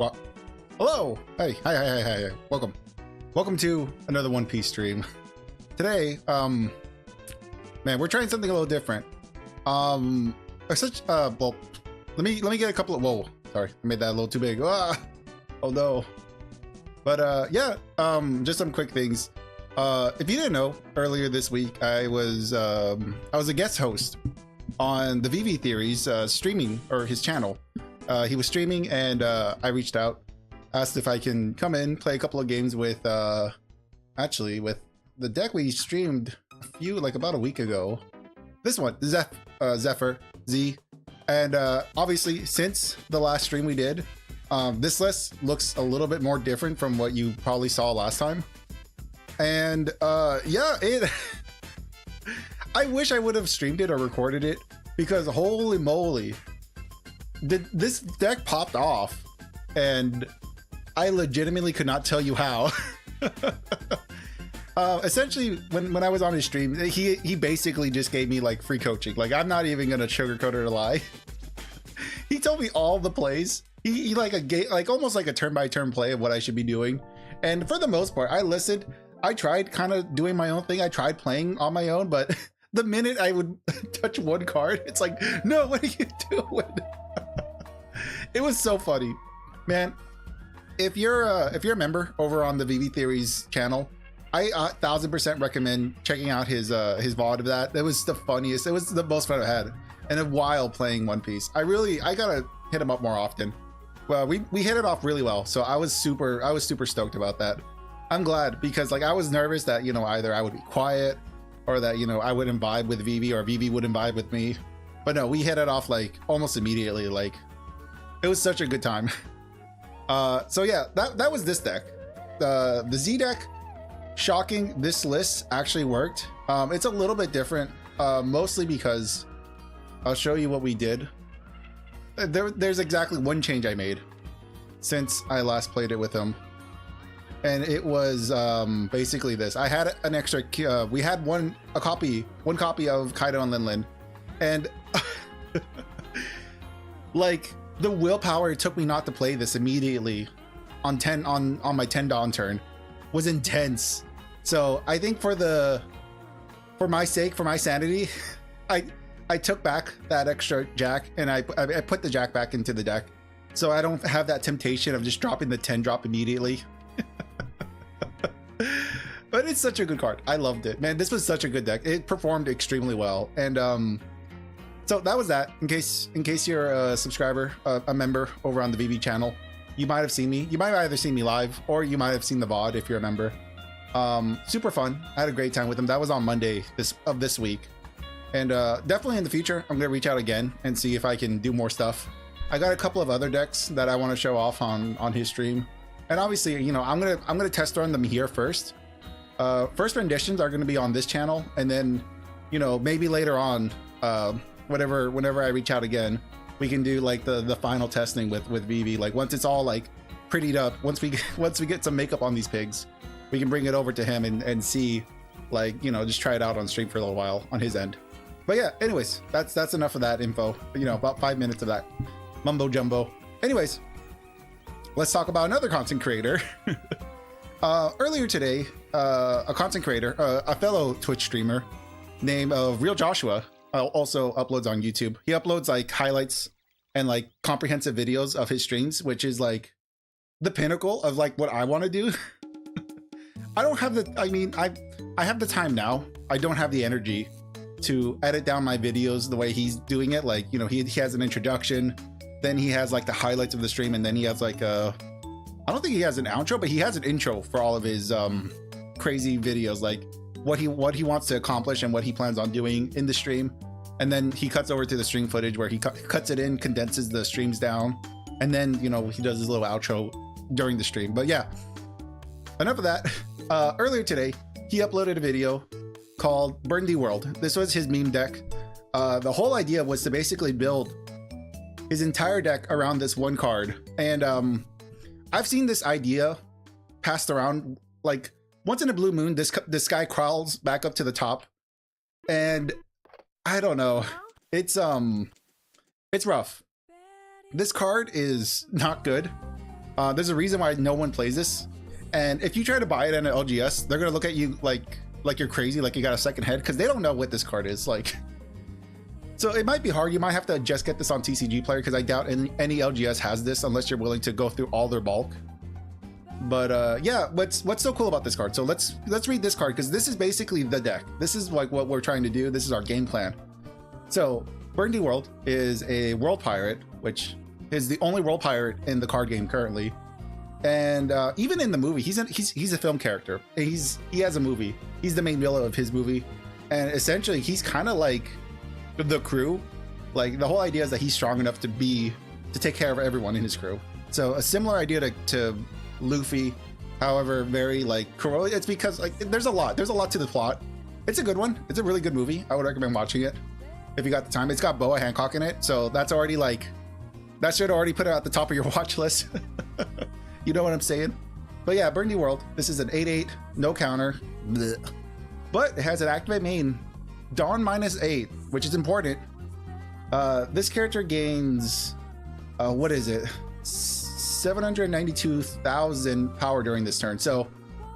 What? Hello! Hey, hi. Welcome. Welcome to another One Piece stream. Today, man, we're trying something a little different. Well, let me get a couple of, whoa, sorry, I made that a little too big. Ah, oh no. But yeah, just some quick things. If you didn't know, earlier this week I was a guest host on the VV Theories streaming, or his channel. He was streaming, and I reached out, asked if I can come in, play a couple of games with actually with the deck we streamed about a week ago. This one, Zephyr Z. And obviously, since the last stream we did, this list looks a little bit more different from what you probably saw last time. And yeah, I wish I would have streamed it or recorded it, because holy moly, this deck popped off, and I legitimately could not tell you how. Essentially, when I was on his stream, he basically just gave me like free coaching. Like, I'm not even gonna sugarcoat it or lie. He told me all the plays. He like almost like a turn-by-turn play of what I should be doing. And for the most part, I listened. I tried kind of doing my own thing. I tried playing on my own, but the minute I would touch one card, it's like, no, what are you doing? It was so funny, man. If you're a member over on the VV Theories channel, I 1000% recommend checking out his VOD of that. That was the funniest. It was the most fun I had in a while playing One Piece. I gotta hit him up more often. Well, we hit it off really well, so I was super stoked about that. I'm glad, because like I was nervous that, you know, either I would be quiet or that, you know, I wouldn't vibe with VV or VV wouldn't vibe with me. But no, we hit it off like almost immediately. Like, it was such a good time. So yeah, that was this deck. The Z deck, shocking, this list actually worked. It's a little bit different, mostly because I'll show you what we did. There's exactly one change I made since I last played it with him. And it was basically this. I had an extra, we had one copy of Kaido and Lin, and like the willpower it took me not to play this immediately on my 10 dawn turn was intense. So I think for my sake, for my sanity, I took back that extra Jack, and I put the Jack back into the deck, so I don't have that temptation of just dropping the 10 drop immediately. But it's such a good card. I loved it, man. This was such a good deck. It performed extremely well. And so that was that. In case you're a subscriber, a member over on the VV channel, you might have seen me. You might have either seen me live, or you might have seen the VOD if you're a member. Super fun. I had a great time with them. That was on Monday of this week. And definitely in the future, I'm gonna reach out again and see if I can do more stuff. I got a couple of other decks that I want to show off on his stream. And obviously, you know, I'm gonna test run them here first. First renditions are gonna be on this channel, and then, you know, maybe later on, whenever I reach out again, we can do like the final testing with VV. Like, once it's all like prettied up, once we get some makeup on these pigs, we can bring it over to him and see, like, you know, just try it out on stream for a little while on his end. But yeah, anyways, that's enough of that info. You know, about 5 minutes of that mumbo jumbo. Anyways, let's talk about another content creator. Earlier today, a content creator, a fellow Twitch streamer named Real Joshua, also uploads on YouTube. He uploads like highlights and like comprehensive videos of his streams, which is like the pinnacle of like what I want to do. I don't have I have the time now. I don't have the energy to edit down my videos the way he's doing it. Like, you know, he has an introduction, then he has like the highlights of the stream, and then he has like I don't think he has an outro, but he has an intro for all of his crazy videos, like what he wants to accomplish and what he plans on doing in the stream. And then he cuts over to the stream footage where he cuts it in, condenses the streams down, and then, you know, he does his little outro during the stream. But yeah, enough of that. Earlier today, he uploaded a video called Burn the World. This was his meme deck. The whole idea was to basically build his entire deck around this one card. And I've seen this idea passed around like once in a blue moon. This guy crawls back up to the top, and I don't know. It's rough. This card is not good. There's a reason why no one plays this. And if you try to buy it in an LGS, they're gonna look at you like you're crazy, like you got a second head, because they don't know what this card is like. So it might be hard. You might have to just get this on TCG Player, because I doubt any LGS has this unless you're willing to go through all their bulk. But yeah, what's so cool about this card? So let's read this card, because this is basically the deck. This is like what we're trying to do. This is our game plan. So Burndy World is a world pirate, which is the only world pirate in the card game currently. And even in the movie, he's a film character. He has a movie. He's the main villain of his movie, and essentially he's kind of like the crew. Like the whole idea is that he's strong enough to take care of everyone in his crew. So a similar idea to Luffy, however, very like it's because like there's a lot to the plot. It's a good one. It's a really good movie. I would recommend watching it if you got the time. It's got Boa Hancock in it, so that's already like, that should already put it at the top of your watch list. You know what I'm saying? But yeah, Burndy World. This is an 8/8, no counter. Blech. But it has an activate main, Dawn -8, which is important. This character gains, what is it? 792,000 power during this turn. So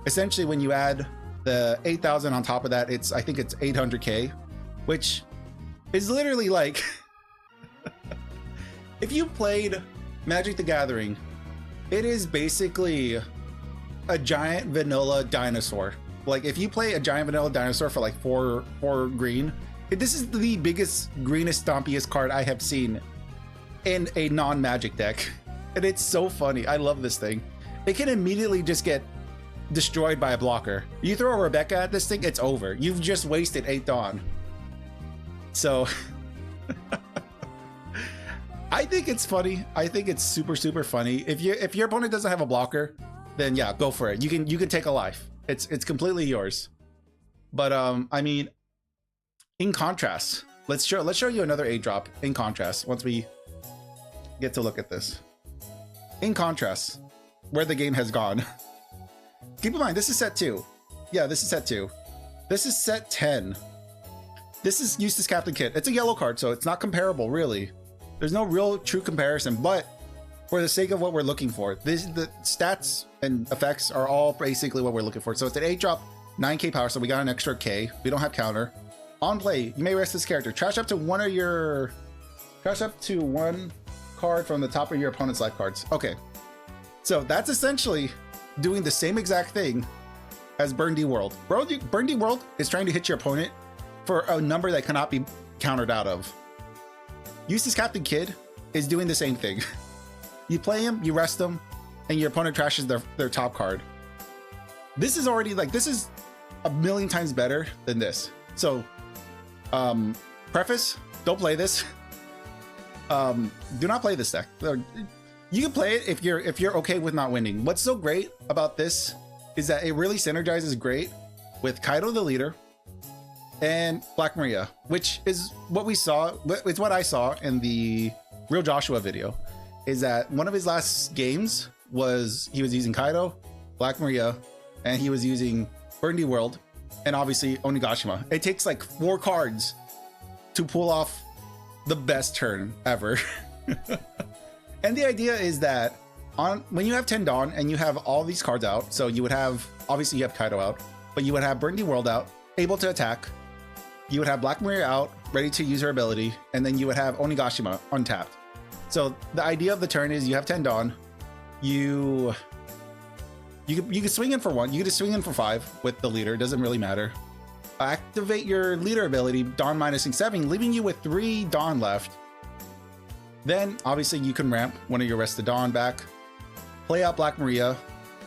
essentially when you add the 8,000 on top of that, I think it's 800k, which is literally like, if you played Magic the Gathering, it is basically a giant vanilla dinosaur. Like if you play a giant vanilla dinosaur for like four green, this is the biggest, greenest, stompiest card I have seen in a non-Magic deck. And it's so funny. I love this thing. It can immediately just get destroyed by a blocker. You throw a Rebecca at this thing, it's over. You've just wasted 8 Dawn. So I think it's funny. I think it's super, super funny. If your opponent doesn't have a blocker, then yeah, go for it. You can take a life. It's completely yours. But I mean, in contrast, let's show you another 8-drop in contrast once we get to look at this. In contrast, where the game has gone. Keep in mind, this is set 2. Yeah, this is set 2. This is set 10. This is Eustace Captain Kidd. It's a yellow card, so it's not comparable, really. There's no real true comparison, but for the sake of what we're looking for, the stats and effects are all basically what we're looking for. So it's an 8-drop, 9k power, so we got an extra k. We don't have counter. On play, you may rest this character. Trash up to one card from the top of your opponent's life cards. Okay, so that's essentially doing the same exact thing as Burndy World. Burndy World is trying to hit your opponent for a number that cannot be countered out of. Eustace Captain Kidd is doing the same thing. You play him, you rest him, and your opponent trashes their top card. This is already like, this is a million times better than this. So preface, don't play this. Do not play this deck. You can play it if you're okay with not winning. What's so great about this is that it really synergizes great with Kaido the leader and Black Maria, which is what we saw. It's what I saw in the Real Joshua video, is that one of his last games was he was using Kaido, Black Maria, and he was using Burndy World, and obviously Onigashima. It takes like 4 cards to pull off the best turn ever. And the idea is that when you have 10 Dawn and you have all these cards out, so you would have, obviously you have Kaido out, but you would have Burndy World out, able to attack. You would have Black Maria out, ready to use her ability, and then you would have Onigashima untapped. So the idea of the turn is you have 10 Dawn, you can swing in for 1, you can just swing in for 5 with the leader, doesn't really matter. Activate your leader ability, Dawn -7, leaving you with 3 Dawn left. Then obviously you can ramp one of your rested Dawn back, play out Black Maria,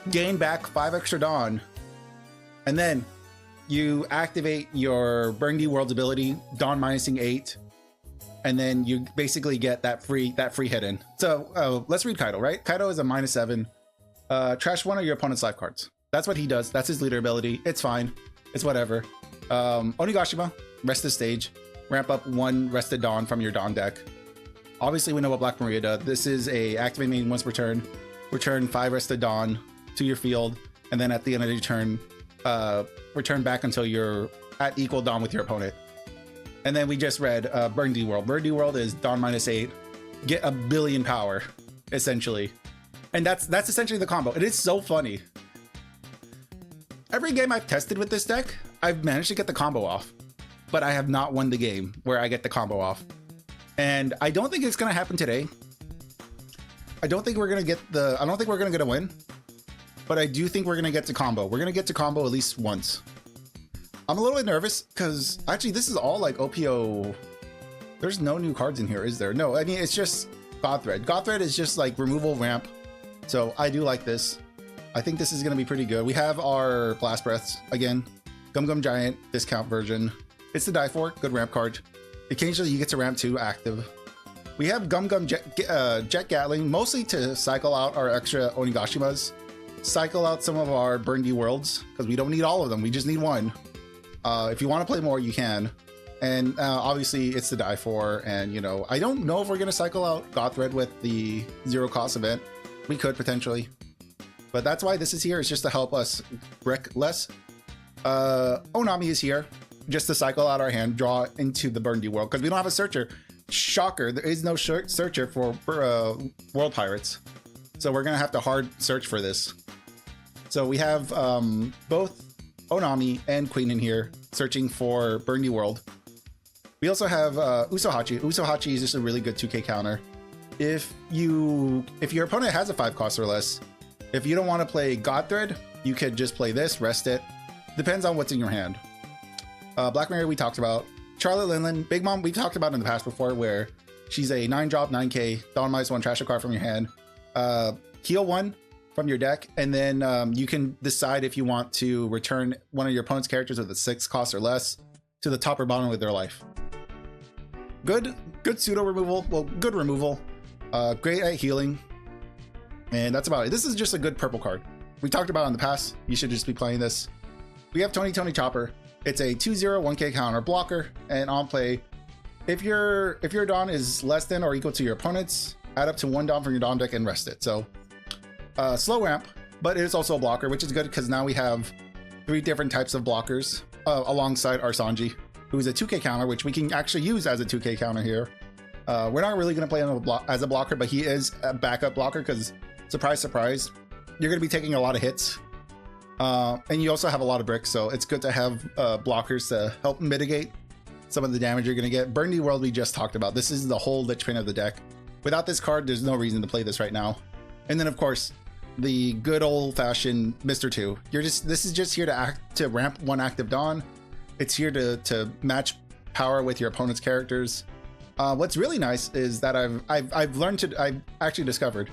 gain back 5 extra Dawn, and then you activate your Burndy World's ability, Dawn -8, and then you basically get that free hit in. So let's read Kaido, right? Kaido is a -7. Trash one of your opponent's life cards. That's what he does. That's his leader ability. It's fine. It's whatever. Onigashima, rest the stage. Ramp up 1 rested Dawn from your Dawn deck. Obviously, we know what Black Maria does. This is a activate main once per turn. Return 5 rested Dawn to your field, and then at the end of your turn, return back until you're at equal Dawn with your opponent. And then we just read Burndy World. Burndy World is Dawn -8. Get a billion power, essentially. And that's essentially the combo. It is so funny. Every game I've tested with this deck, I've managed to get the combo off, but I have not won the game where I get the combo off. And I don't think it's gonna happen today. I don't think we're gonna get a win, but I do think we're gonna get to combo. We're gonna get to combo at least once. I'm a little bit nervous because actually this is all like OPO. There's no new cards in here, is there? No, I mean, it's just Godthread. Godthread is just like removal ramp. So I do like this. I think this is gonna be pretty good. We have our Blast Breaths again. Gum Gum Giant discount version. It's the die for, good ramp card. Occasionally you get to ramp 2 active. We have Gum Gum Jet Gatling, mostly to cycle out our extra Onigashimas, cycle out some of our Burndy Worlds, because we don't need all of them, we just need one. If you want to play more, you can. And obviously it's the die for, and you know, I don't know if we're going to cycle out Godthread with the 0 cost event. We could potentially. But that's why this is here, is just to help us brick less. Onami is here, just to cycle out our hand, draw into the Burndy World, because we don't have a searcher. Shocker, there is no searcher for World Pirates. So we're gonna have to hard search for this. So we have both Onami and Queen in here, searching for Burndy World. We also have Usohachi. Usohachi is just a really good 2k counter. If your opponent has a 5 cost or less, if you don't want to play Godthread, you could just play this, rest it. Depends on what's in your hand. Black Mary we talked about. Charlotte Linlin, Big Mom we've talked about in the past before, where she's a 9-drop, 9k, Dawn -1, trash a card from your hand, heal 1 from your deck, and then you can decide if you want to return one of your opponent's characters with a 6 cost or less to the top or bottom of their life. Good pseudo removal, well, good removal, great at healing, and that's about it. This is just a good purple card. We talked about it in the past, you should just be playing this. We have Tony Chopper. It's a 2/0 1k counter blocker, and on play, if your Dawn is less than or equal to your opponent's, add up to 1 Dawn from your Dawn deck and rest it. So slow ramp, but it is also a blocker, which is good because now we have 3 different types of blockers alongside our Sanji, who is a 2k counter, which we can actually use as a 2k counter here. We're not really going to play him as a blocker, but he is a backup blocker because, surprise, surprise, you're going to be taking a lot of hits. And you also have a lot of bricks, so it's good to have blockers to help mitigate some of the damage you're going to get. Burndy World we just talked about. This is the whole linchpin of the deck. Without this card, there's no reason to play this right now. And then, of course, the good old-fashioned Mr. 2. This is just here to ramp 1 active Dawn. It's here to match power with your opponent's characters. What's really nice is that I've actually discovered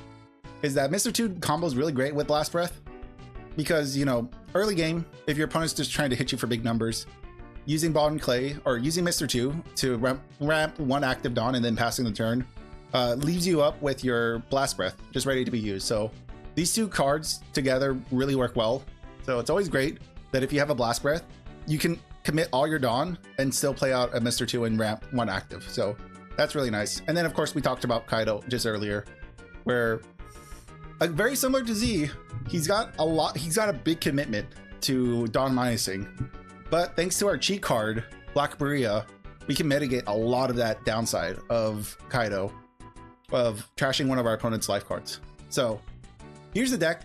is that Mr. 2 combos really great with Blast Breath. Because, you know, early game, if your opponent's just trying to hit you for big numbers, using Bond Clay or using Mr. 2 to ramp 1 active Dawn and then passing the turn leaves you up with your Blast Breath just ready to be used. So these 2 cards together really work well. So it's always great that if you have a Blast Breath, you can commit all your Dawn and still play out a Mr. 2 and ramp 1 active. So that's really nice. And then, of course, we talked about Kaido just earlier, where very similar to Z, he's got a big commitment to Dawn minusing, but thanks to our cheat card Black Maria, we can mitigate a lot of that downside of Kaido, of trashing one of our opponent's life cards. So here's the deck.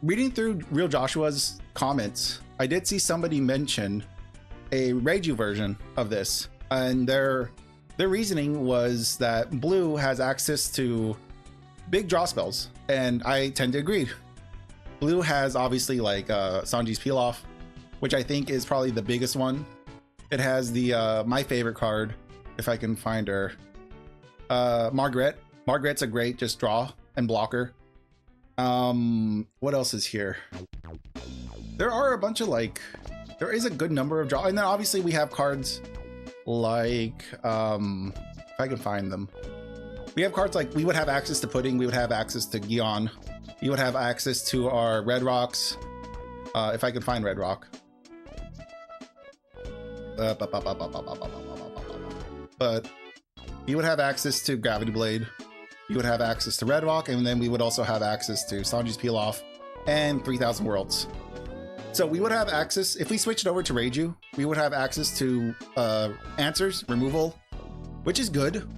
Reading through Real Joshua's comments, I did see somebody mention a Reiju version of this, and their reasoning was that blue has access to big draw spells, and I tend to agree. Blue has obviously like Sanji's Peel Off, which I think is probably the biggest one. It has the my favorite card, if I can find her, Margaret. Margaret's a great just draw and blocker. What else is here? There are a bunch of there is a good number of draw, and then obviously we have cards like if I can find them. We have cards like, we would have access to Pudding, we would have access to Gion, you would have access to our Red Rocks, if I can find Red Rock. But you would have access to Gravity Blade, you would have access to Red Rock, and then we would also have access to Sanji's Peel Off and 3000 Worlds. So we would have access, if we switched over to Reiju, we would have access to Answers, Removal, which is good.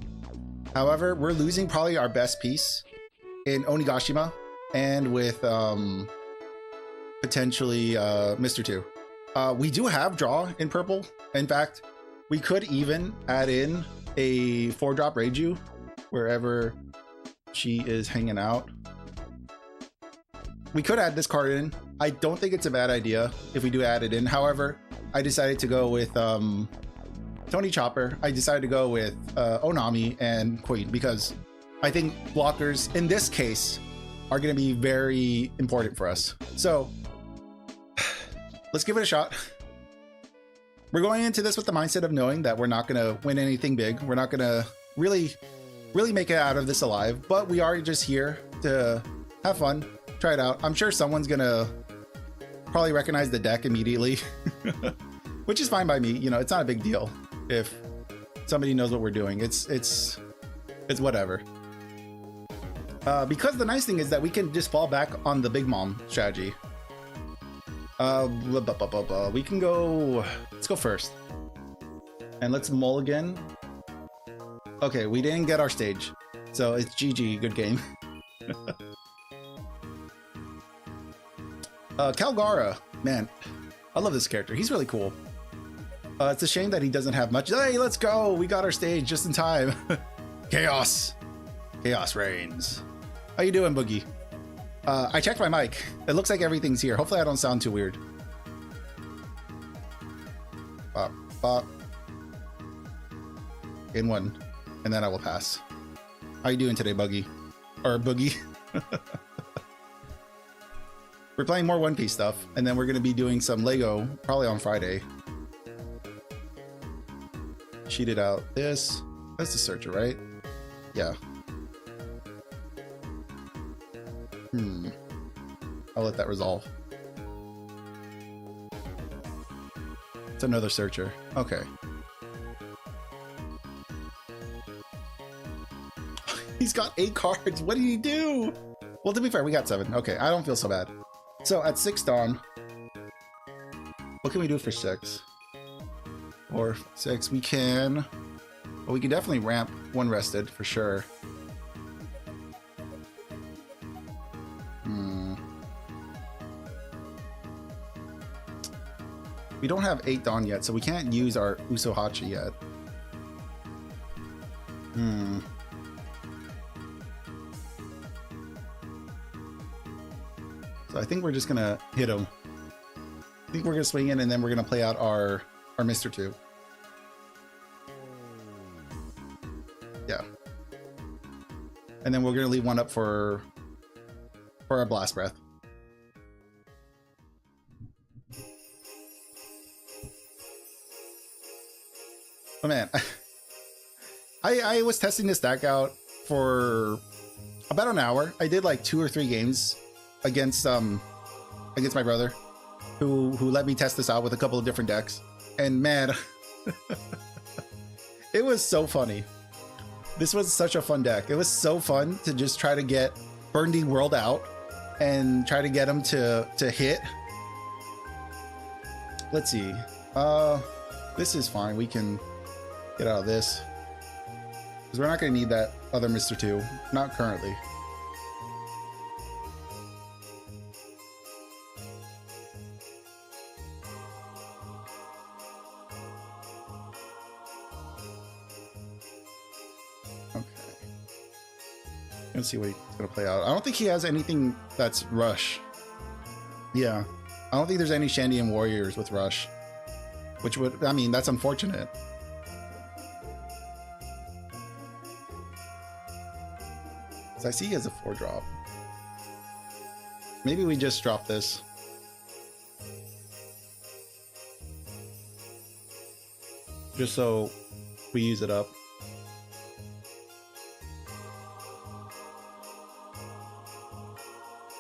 However, we're losing probably our best piece in Onigashima and with potentially Mr. 2. We do have draw in purple. In fact, we could even add in a 4-drop Reiju wherever she is hanging out. We could add this card in. I don't think it's a bad idea if we do add it in. However, I decided to go with Tony Chopper. I decided to go with Onami and Queen because I think blockers in this case are going to be very important for us. So let's give it a shot. We're going into this with the mindset of knowing that we're not going to win anything big. We're not going to really make it out of this alive, but we are just here to have fun, try it out. I'm sure someone's going to probably recognize the deck immediately, which is fine by me. You know, it's not a big deal if somebody knows what we're doing. It's whatever. Because the nice thing is that we can just fall back on the Big Mom strategy. We can go, let's go first. And let's mulligan. Okay, we didn't get our stage. So it's GG, good game. Calgara, man, I love this character. He's really cool. It's a shame that he doesn't have much. Hey, let's go. We got our stage just in time. Chaos. Chaos reigns. How you doing, Boogie? I checked my mic. It looks like everything's here. Hopefully I don't sound too weird. Bop, bop. In one. And then I will pass. How you doing today, Buggy? Or Boogie? We're playing more One Piece stuff, and then we're going to be doing some Lego probably on Friday. Cheated out this. That's the searcher, right? Yeah. I'll let that resolve. It's another searcher. Okay. He's got 8 cards. What did he do? Well, to be fair, we got 7. Okay, I don't feel so bad. So at 6 Dawn, what can we do for 6? Or 6, we can... Well, we can definitely ramp 1 rested for sure. We don't have 8 Dawn yet, so we can't use our Usohachi yet. So I think we're just gonna hit him. I think we're gonna swing in and then we're gonna play out our Mr. 2. Yeah. And then we're gonna leave 1 up for our Blast Breath. Oh man, I was testing this deck out for about an hour. I did like 2 or 3 games against my brother, who let me test this out with a couple of different decks. And man, it was so funny. This was such a fun deck. It was so fun to just try to get Burn the World out and try to get him to hit. Let's see. This is fine. We can get out of this because we're not going to need that other Mr. 2. Not currently. Okay. Let's see what he's going to play out. I don't think he has anything that's Rush. Yeah. I don't think there's any Shandian Warriors with Rush. Which would, I mean, that's unfortunate. I see he has a 4-drop. Maybe we just drop this. Just so we use it up.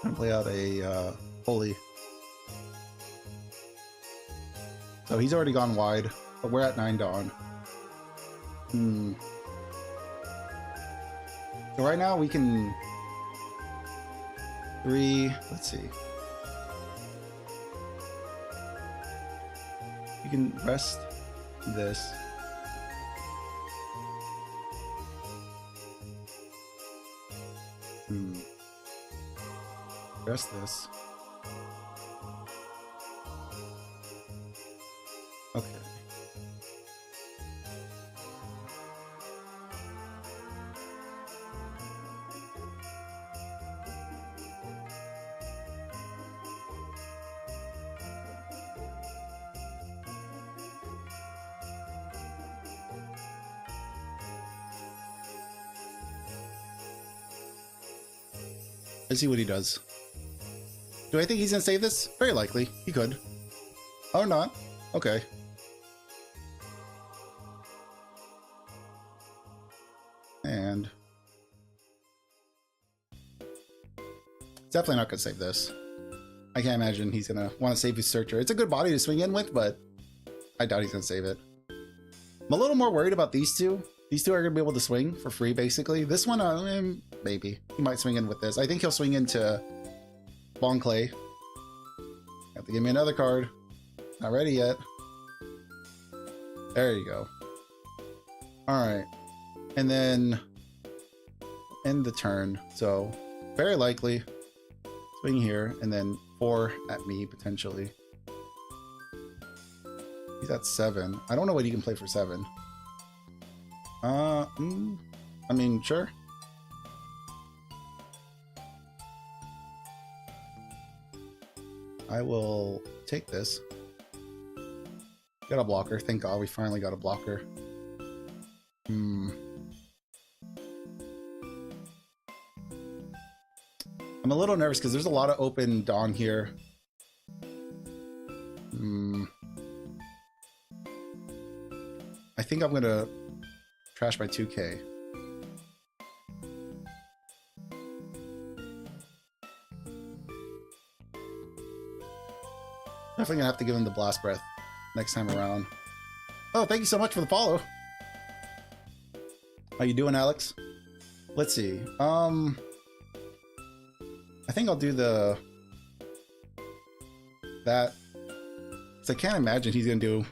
I'm gonna play out a Holy. So he's already gone wide, but we're at 9 Dawn. So right now we can 3, let's see. We can rest this. Rest this. Okay. Let's see what he does. Do I think he's gonna save this? Very likely. He could. Or not. Okay. And definitely not gonna save this. I can't imagine he's gonna want to save his searcher. It's a good body to swing in with, but I doubt he's gonna save it. I'm a little more worried about these two. These two are gonna be able to swing for free, basically. This one, maybe. He might swing in with this. I think he'll swing into Bon Clay. Have to give me another card. Not ready yet. There you go. Alright. And then end the turn. So, very likely swing here, and then 4 at me, potentially. He's at 7. I don't know what he can play for 7. I mean, sure. I will take this. Got a blocker. Thank God we finally got a blocker. I'm a little nervous because there's a lot of open Dawn here. I think I'm gonna trash my 2K. Definitely gonna have to give him the Blast Breath next time around. Oh, thank you so much for the follow. How you doing, Alex? Let's see. I think I'll do that. So I can't imagine he's gonna do.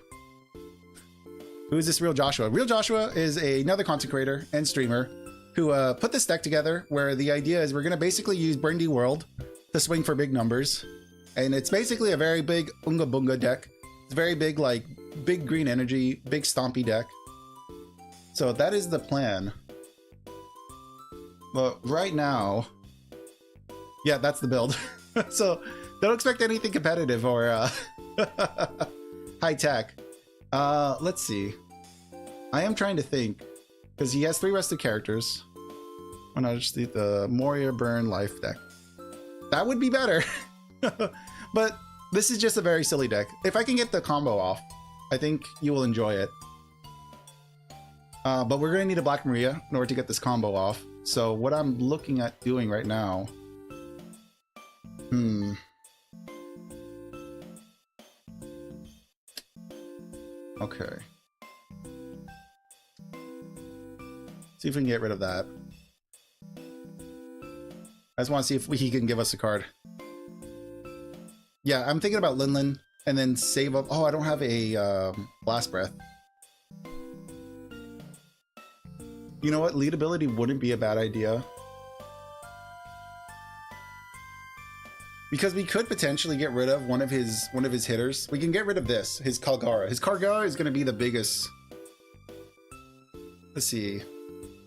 Who is this Real Joshua? Real Joshua is another content creator and streamer who put this deck together where the idea is we're gonna basically use Brandy World to swing for big numbers. And it's basically a very big Unga Bunga deck. It's very big, like, big green energy, big stompy deck. So that is the plan. But right now, yeah, that's the build. So don't expect anything competitive or high tech. Let's see. I am trying to think, because he has 3 rested characters. Why not just the Moria Burn Life deck? That would be better. But this is just a very silly deck. If I can get the combo off, I think you will enjoy it. But we're going to need a Black Maria in order to get this combo off. So what I'm looking at doing right now... Okay. See if we can get rid of that. I just want to see if he can give us a card. Yeah, I'm thinking about Linlin and then save up. Oh, I don't have a Blast Breath. You know what? Lead ability wouldn't be a bad idea. Because we could potentially get rid of one of his hitters. We can get rid of this, his Kalgara. His Kalgara is going to be the biggest. Let's see.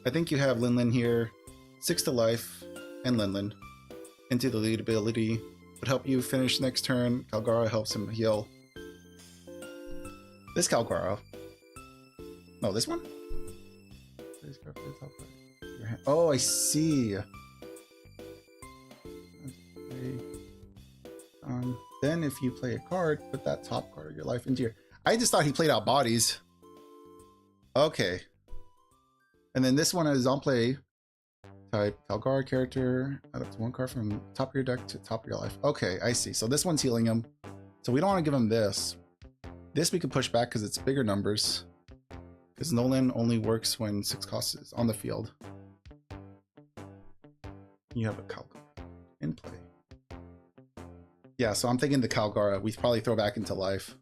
I think you have Linlin here. 6 to life and Linlin. Into the lead ability. Would help you finish next turn. Kalgara helps him heal. This Kalgara. No, this one? Oh, I see. Then if you play a card, put that top card of your life into your... I just thought he played out bodies. Okay. And then this one is on play. Type Kalgara character. Add up to 1 card from top of your deck to top of your life. Okay, I see. So this one's healing him. So we don't want to give him this. This we can push back because it's bigger numbers. Because Nolan only works when 6 costs is on the field. You have a Kalgara in play. Yeah, so I'm thinking the Kalgara we probably throw back into life.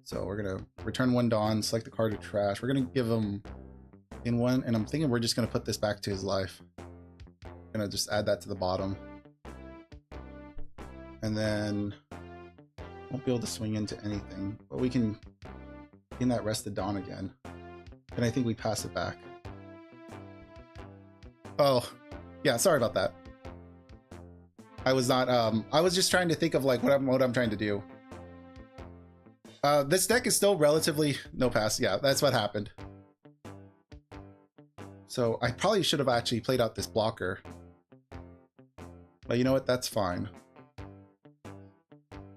So we're gonna return 1 Dawn, select the card to trash. We're gonna give him in 1, and I'm thinking we're just gonna put this back to his life. Gonna just add that to the bottom. And then won't be able to swing into anything, but we can in that rested Dawn again. And I think we pass it back. Oh, yeah, sorry about that. I was not, I was just trying to think of like what I'm trying to do. This deck is still relatively no pass. Yeah, that's what happened. So I probably should have actually played out this blocker. But you know what? That's fine.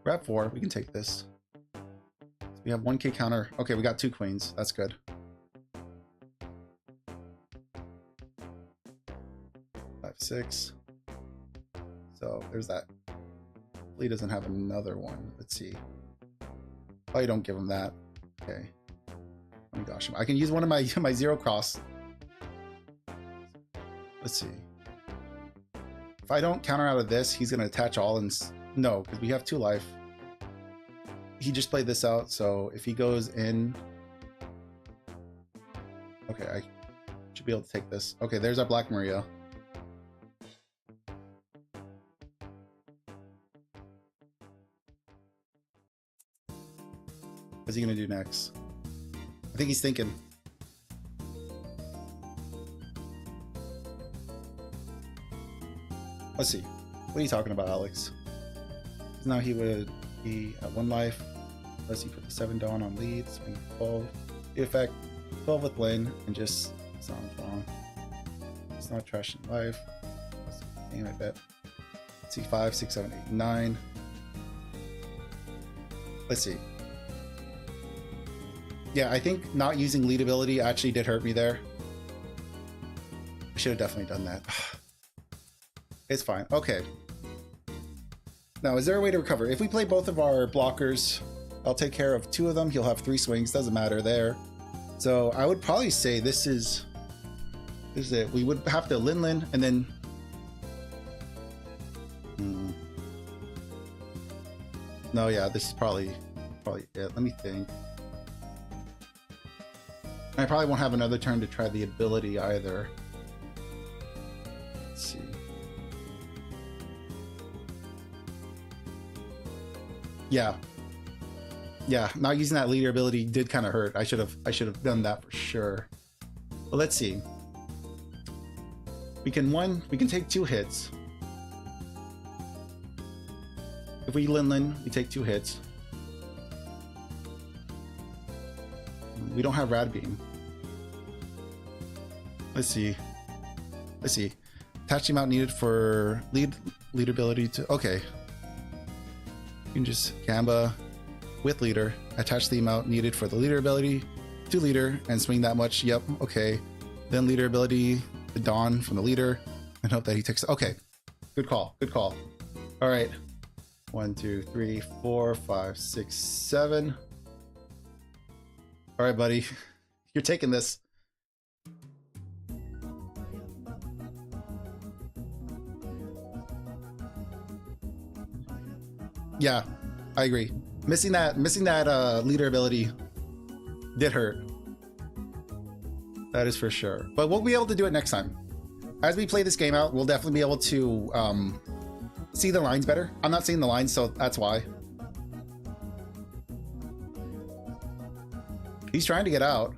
We're at 4. We can take this. We have 1k counter. Okay, we got 2 queens. That's good. Five, 6. So there's that. Lee doesn't have another one. Let's see. Oh, you don't give him that. Okay. Oh my gosh, I can use one of my my 0 cross. Let's see. If I don't counter out of this, he's gonna attach all and no, because we have 2 life. He just played this out, so if he goes in, okay, I should be able to take this. Okay, there's our Black Maria. What's he gonna do next? I think he's thinking. Let's see. What are you talking about, Alex? Now he would be at 1 life. Unless he put the 7 Dawn on lead, swing 12. The effect 12 with Lynn and just sound wrong. It's not trash in life. Aim, I bet. Let's see, 5, 6, 7, 8, 9. Let's see. Yeah, I think not using lead ability actually did hurt me there. I should have definitely done that. It's fine. Okay. Now, is there a way to recover? If we play both of our blockers, I'll take care of 2 of them. He'll have 3 swings. Doesn't matter there. So I would probably say this is it. We would have to Lin and then... No, yeah, this is probably it. Let me think. I probably won't have another turn to try the ability either. Let's see. Yeah, not using that leader ability did kind of hurt. I should have done that for sure. But let's see. We can take 2 hits. If we Lin, we take 2 hits. We don't have Rad Beam. Let's see. Attach the amount needed for lead ability to... Okay. You can just Gamba with leader, attach the amount needed for the leader ability to leader, and swing that much. Yep, okay. Then leader ability, the Dawn from the leader, and hope that he takes... Okay. Good call. All right. 1, 2, 3, 4, 5, 6, 7. All right, buddy. You're taking this. Yeah, I agree. Missing that leader ability did hurt. That is for sure. But we'll be able to do it next time. As we play this game out, we'll definitely be able to see the lines better. I'm not seeing the lines, so that's why. He's trying to get out.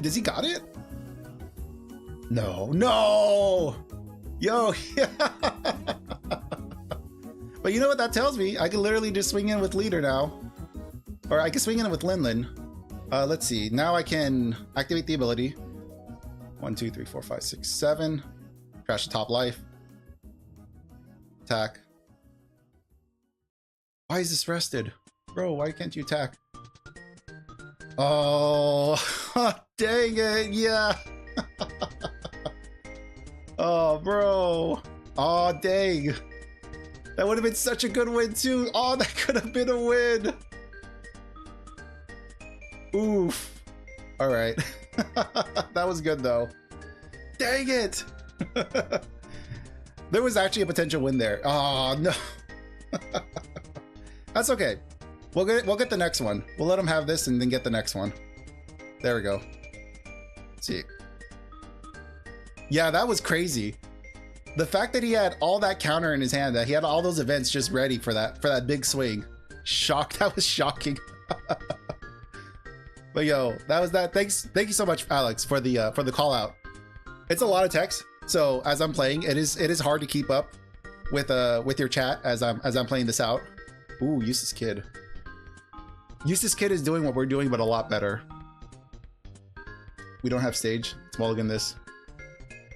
Does he got it? No! Yo, yeah. But you know what that tells me? I can literally just swing in with leader now. Or I can swing in with Lin. Let's see. Now I can activate the ability. 1, 2, 3, 4, 5, 6, 7. Crash the top life. Attack. Why is this rested? Bro, why can't you attack? Oh, dang it. Yeah. Oh, bro. Oh, dang. That would have been such a good win, too. Oh, that could have been a win. Oof. All right. That was good, though. Dang it. There was actually a potential win there. Oh, no. That's okay. We'll get the next one. We'll let him have this and then get the next one. There we go. Let's see. Yeah, that was crazy. The fact that he had all that counter in his hand, that he had all those events just ready for that big swing. That was shocking. But yo, that was that. Thank you so much, Alex, for the call out. It's a lot of text, so as I'm playing, it is hard to keep up with your chat as I'm playing this out. Ooh, Eustace Kid. Eustace Kid is doing what we're doing, but a lot better. We don't have stage. Let's mulligan this.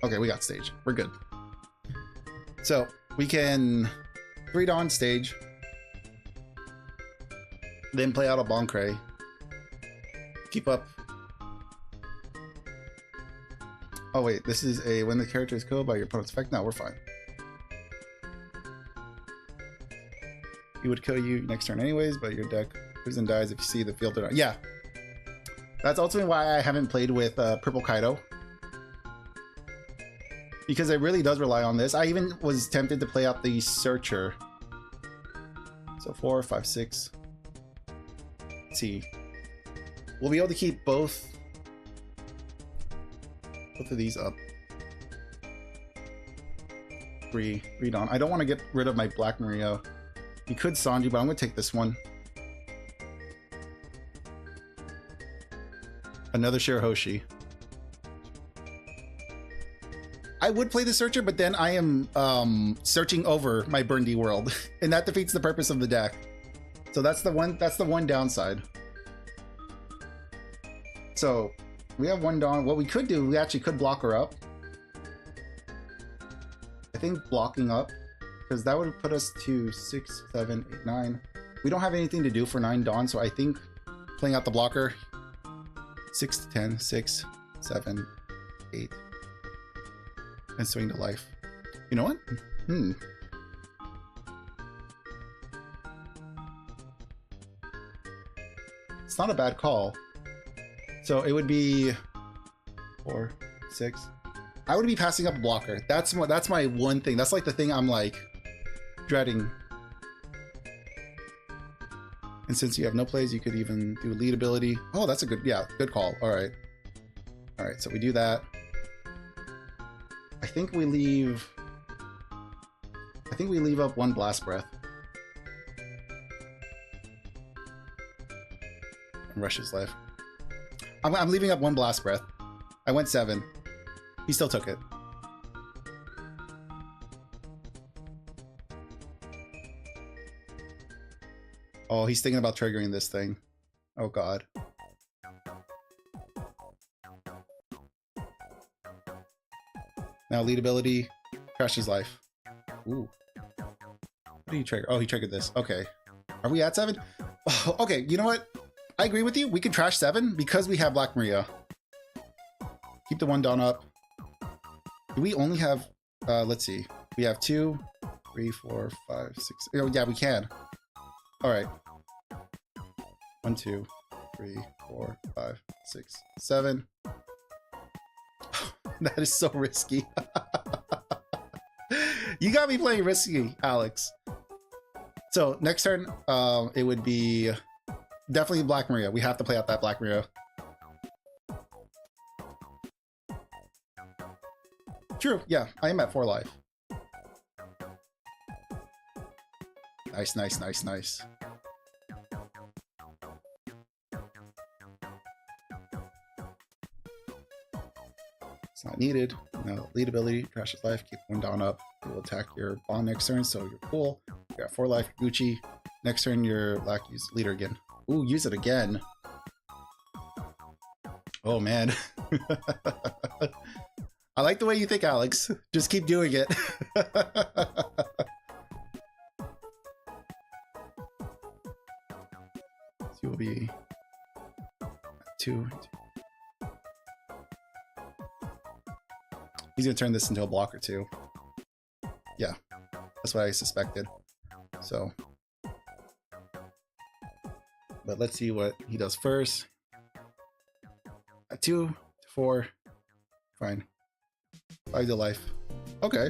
Okay, we got stage. We're good. So we can 3-Dawn stage, then play out a Boncray. Keep up. Oh wait, this is a when the character is killed by your opponent's effect. No, we're fine. He would kill you next turn anyways, but your deck lives and dies if you see the field. Yeah, that's ultimately why I haven't played with Purple Kaido. Because it really does rely on this. I even was tempted to play out the Searcher. So 4, 5, 6. Let's see. We'll be able to keep both of these up. 3 Dawn. I don't want to get rid of my Black Maria. You could Sanji, but I'm going to take this one. Another Shirahoshi. I would play the Searcher, but then I am searching over my Burndy world, and that defeats the purpose of the deck. So that's the one downside. So we have 1 Dawn. What we could do, we actually could block her up. I think blocking up, because that would put us to 6, 7, 8, 9. We don't have anything to do for 9 Dawn, so I think playing out the blocker, 6 to 10, 6, 7, 8. And swing to life. You know what? It's not a bad call. So it would be 4, 6. I would be passing up a blocker. That's my one thing. That's like the thing I'm like dreading. And since you have no plays, you could even do lead ability. Oh, that's a good good call. All right. So we do that. I think we leave up 1 Blast Breath. And rush his life. I'm leaving up 1 Blast Breath. I went 7. He still took it. Oh, he's thinking about triggering this thing. Oh god. Now lead ability, crash his life. Ooh. What did he trigger? Oh, he triggered this. Okay. Are we at 7? Oh, okay, you know what? I agree with you. We can trash 7 because we have Black Maria. Keep the 1 Dawn up. Do we only have, let's see. We have 2, 3, 4, 5, 6. Oh, yeah, we can. All right. 1, 2, 3, 4, 5, 6, 7. That is so risky. You got me playing risky, Alex. So next turn, it would be definitely Black Maria. We have to play out that Black Maria. True, yeah, I am at 4 life. Nice, nice, nice, nice. It's not needed. Now, lead ability, trash his life, keep 1 Dawn up. It will attack your bond next turn, so you're cool. You got 4 life, Gucci. Next turn, you're Black, use leader again. Ooh, use it again. Oh man. I like the way you think, Alex. Just keep doing it. So you'll be 2. He's gonna turn this into a blocker too. Yeah, that's what I suspected. So, but let's see what he does first. At 2 to 4, fine. 5 to life. Okay.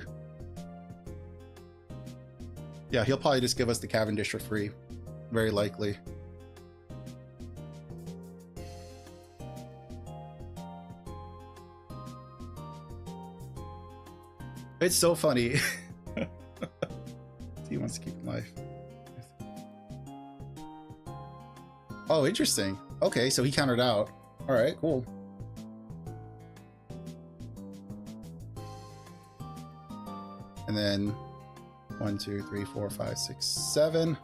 Yeah, he'll probably just give us the Cavendish for free. Very likely. It's so funny. He wants to keep him alive. Oh, interesting. Okay, so he countered out. All right, cool. And then 1, 2, 3, 4, 5, 6, 7.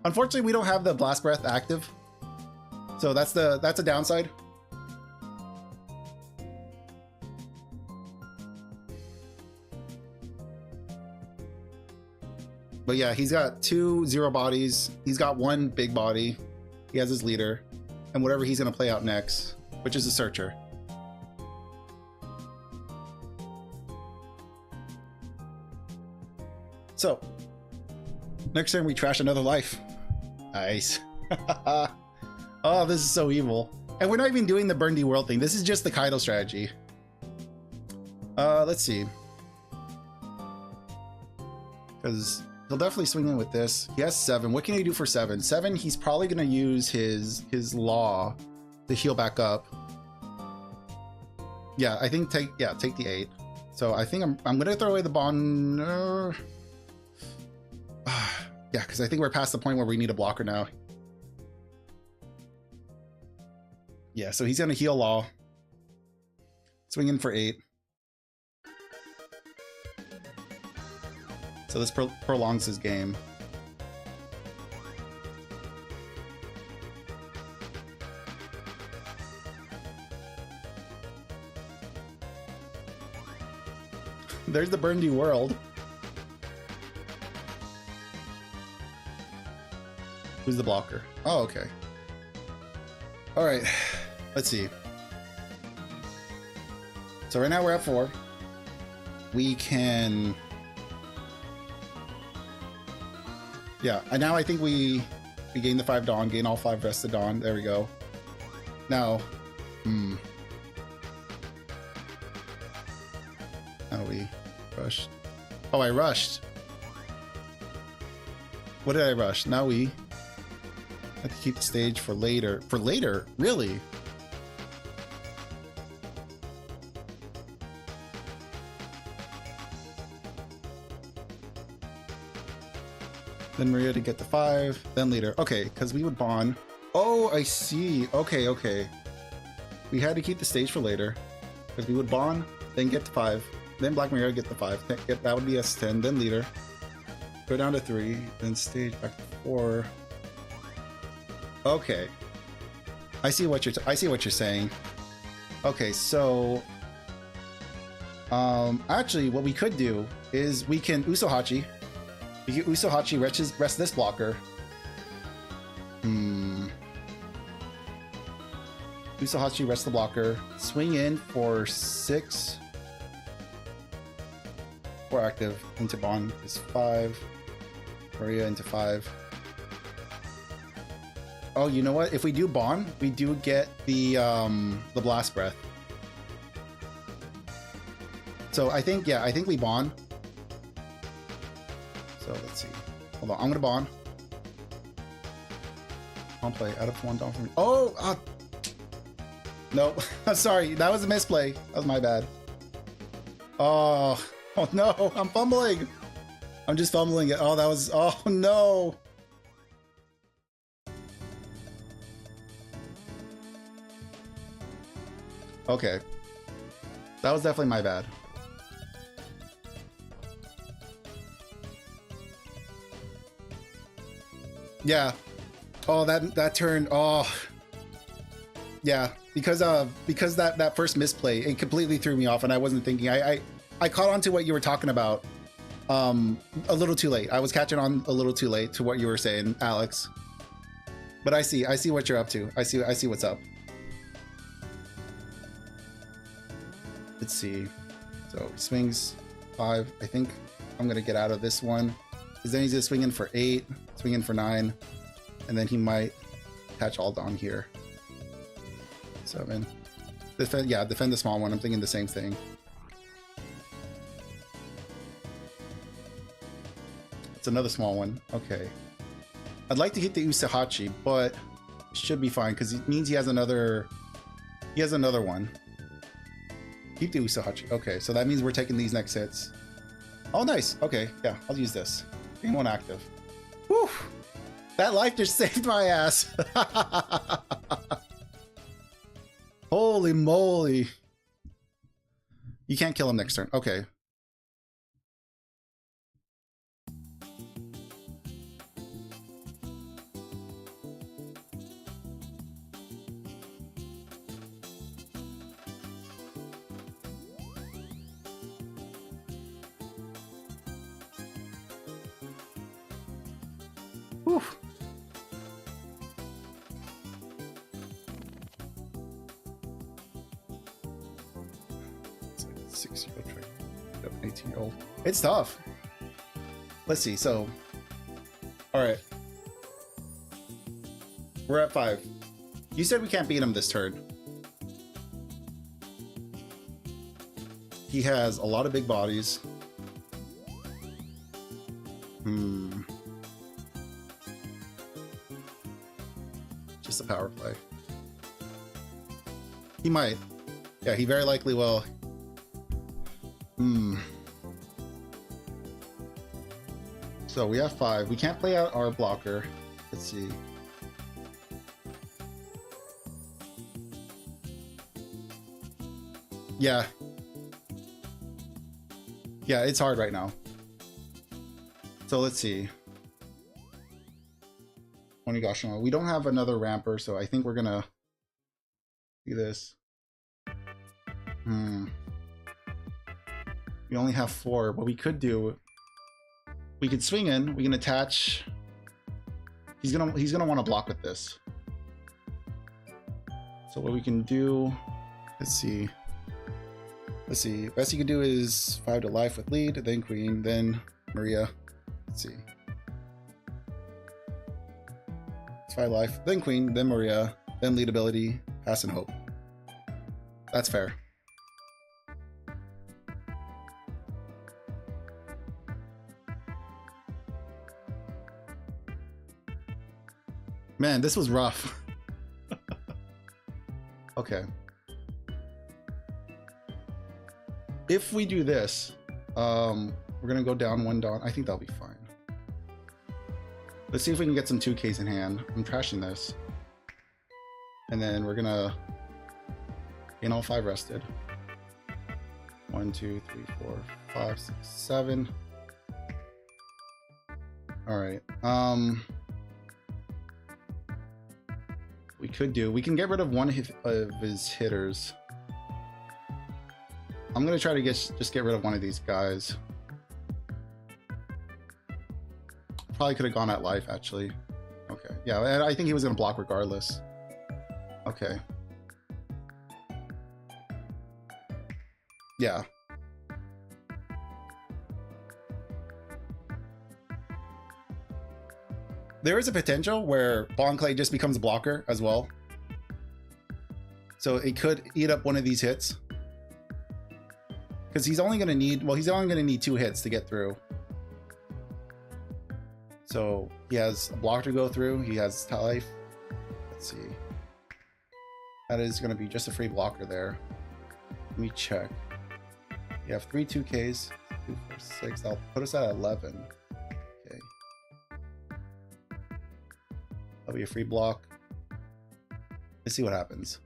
Unfortunately, we don't have the blast breath active, so that's a downside. But yeah, he's got 2 zero bodies. He's got 1 big body. He has his leader, and whatever he's gonna play out next, which is a searcher. So next turn we trash another life. Nice. Oh, this is so evil. And we're not even doing the burn the world thing. This is just the Kaido strategy. Let's see. Because he'll definitely swing in with this. He has 7. What can he do for 7? 7, he's probably gonna use his law to heal back up. Yeah, I think take the 8. So I think I'm gonna throw away the bond. Yeah, because I think we're past the point where we need a blocker now. Yeah, so he's gonna heal law. Swing in for 8. So this prolongs his game. There's the burn you world. Who's the blocker? Oh, okay. All right, let's see. So right now we're at 4. We can... Yeah, and now I think we gain the 5 Dawn, gain all 5 rested Dawn. There we go. Now, now we rushed. Oh, I rushed. What did I rush? Now we have to keep the stage for later. For later? Really? Then Maria to get the 5, then leader. Okay, because we would bond. Oh, I see. Okay, okay. We had to keep the stage for later. Because we would bond, then get to 5. Then Black Maria get the 5. That would be S10, then leader. Go down to 3, then stage back to 4. Okay. I see what you're saying. Okay, so actually what we could do is we can Usohachi. We can Usohachi rest this blocker. Usohachi rest the blocker. Swing in for 6. 4 active. Into Bond is 5. Maria into 5. Oh, you know what? If we do Bond, we do get the blast breath. So I think we Bond. So let's see. Hold on, I'm gonna Bond. I'll play out of 1 down for me. Oh, no, I'm sorry. That was a misplay. That was my bad. Oh no, I'm fumbling. I'm just fumbling it. Oh, that was, oh no. Okay. That was definitely my bad. Yeah. Oh, that turn. Oh. Yeah, because that first misplay, it completely threw me off and I wasn't thinking. I caught on to what you were talking about a little too late. I was catching on a little too late to what you were saying, Alex. But I see what you're up to. I see what's up. Let's see. So he swings 5. I think I'm gonna get out of this one. Because then he's gonna swing in for 8, swing in for 9, and then he might catch all down here. 7. Defend the small one. I'm thinking the same thing. It's another small one. Okay. I'd like to hit the Usohachi, but it should be fine because it means he has another one. Keep the Usahachi. Okay, so that means we're taking these next hits. Oh, nice. Okay, yeah, I'll use this. Game 1 active. Whew! That life just saved my ass. Holy moly. You can't kill him next turn. Okay. Whew. It's like a 6-year-old trick. 18-year-old. It's tough. Let's see. So, all right. We're at 5. You said we can't beat him this turn. He has a lot of big bodies. Just a power play. He might. Yeah, he very likely will. So we have 5. We can't play out our blocker. Let's see. Yeah. Yeah, it's hard right now. So let's see. Onigashima. We don't have another ramper, so I think we're gonna do this. We only have 4, but we could do. We could swing in. We can attach. He's gonna want to block with this. So what we can do. Let's see. Let's see. Best you can do is 5 to life with lead, then queen, then Maria. Let's see. It's 5 life, then queen, then Maria, then lead ability, pass and hope. That's fair. Man, this was rough. Okay. If we do this, we're gonna go down 1 Dawn. I think that'll be fine. Let's see if we can get some 2Ks in hand. I'm trashing this. And then we're gonna gain all 5 rested. 1, 2, 3, 4, 5, 6, 7. Alright. We can get rid of one of his hitters. I'm gonna try to just get rid of one of these guys. Probably could have gone at life actually. Okay, yeah, I think he was gonna block regardless. Okay. Yeah. There is a potential where Bon Clay just becomes a blocker as well. So it could eat up one of these hits. Because he's only going to need, well, he's only going to need 2 hits to get through. So he has a block to go through. He has life. Let's see. That is going to be just a free blocker there. Let me check. You have 3 2Ks. 2, 4, 6. That'll put us at 11. Okay. That'll be a free block. Let's see what happens.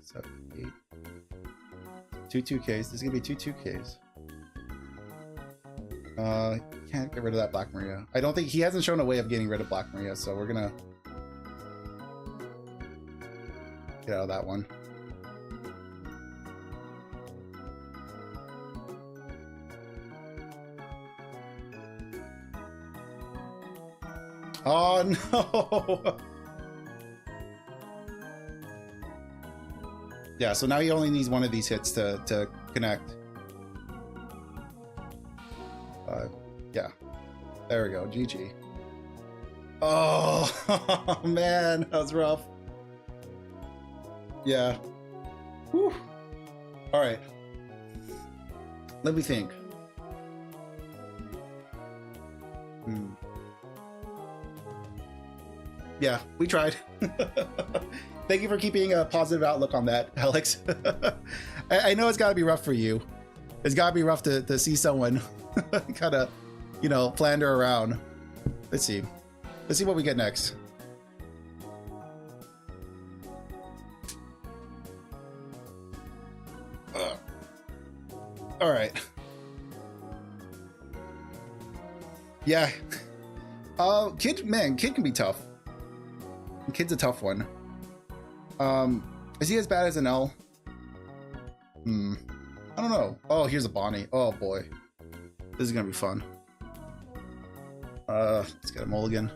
Seven, 8. 2 2Ks. This is gonna be 2 2Ks. Can't get rid of that Black Maria. I don't think he hasn't shown a way of getting rid of Black Maria, so we're gonna get out of that one. Oh no! Yeah, so now he only needs one of these hits to connect. Yeah, there we go. GG. Oh man, that was rough. Yeah. Whew. All right. Let me think. Yeah, we tried. Thank you for keeping a positive outlook on that, Alex. I know it's got to be rough for you. It's got to be rough to see someone kind of, you know, flounder around. Let's see. Let's see what we get next. All right. Yeah. Kid can be tough. Kid's a tough one. Is he as bad as an L? I don't know. Oh, here's a Bonnie. Oh boy. This is gonna be fun. Let's get a mulligan.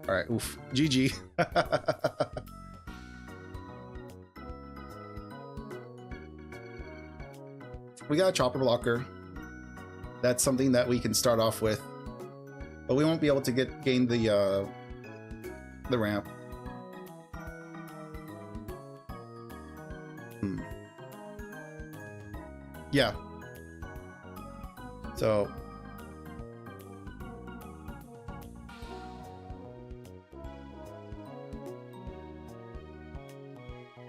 Alright, oof. GG. We got a chopper blocker. That's something that we can start off with. But we won't be able to gain the ramp. Yeah. So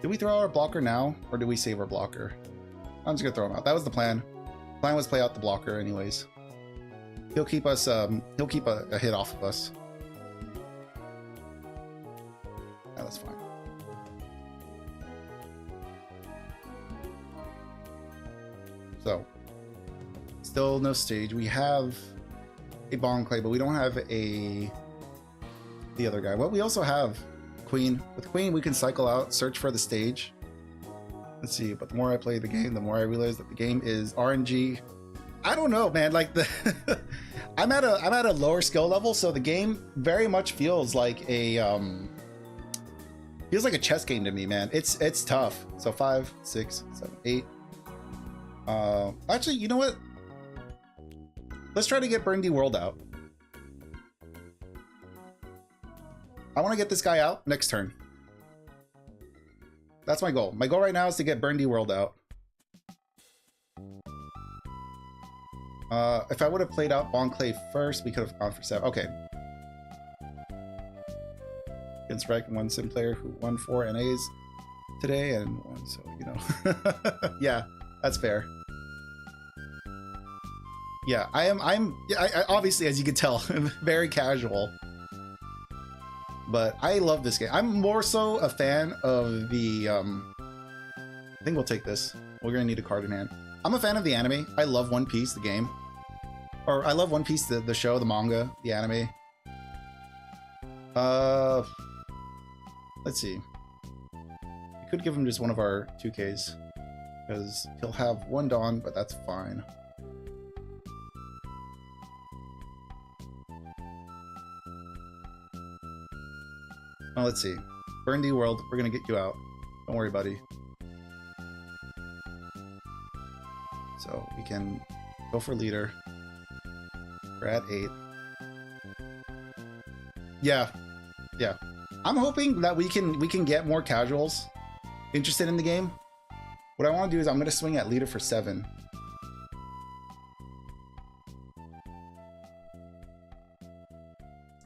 did we throw out our blocker now, or do we save our blocker? I'm just gonna throw him out. That was the plan. The plan was play out the blocker anyways. He'll keep us he'll keep a hit off of us. Yeah, that's fine. So still no stage. We have a Bond Clay, but we don't have the other guy. Well, we also have Queen. With Queen we can cycle out, search for the stage. Let's see, but the more I play the game, the more I realize that the game is RNG. I don't know, man. Like the I'm at a lower skill level, so the game very much feels like a chess game to me, man. It's tough. So 5, 6, 7, 8. Actually, you know what? Let's try to get Burndy World out. I want to get this guy out next turn. That's my goal. My goal right now is to get Burndy World out. If I would have played out Bon Clay first, we could have gone for 7. Okay. Against Franken, one sim player who won 4 NAs today and one, so you know. Yeah, that's fair. Yeah, I obviously, as you can tell, I'm very casual. But I love this game. I'm more so a fan of the I think we'll take this. We're gonna need a card in hand. I'm a fan of the anime. I love One Piece, the game. Or I love One Piece, the show, the manga, the anime. Let's see. We could give him just one of our 2Ks. Because he'll have one Dawn, but that's fine. Oh, let's see. Burndy World, we're gonna get you out. Don't worry, buddy. So we can go for leader. We're at 8. Yeah. Yeah. I'm hoping that we can get more casuals interested in the game. What I want to do is I'm gonna swing at leader for 7.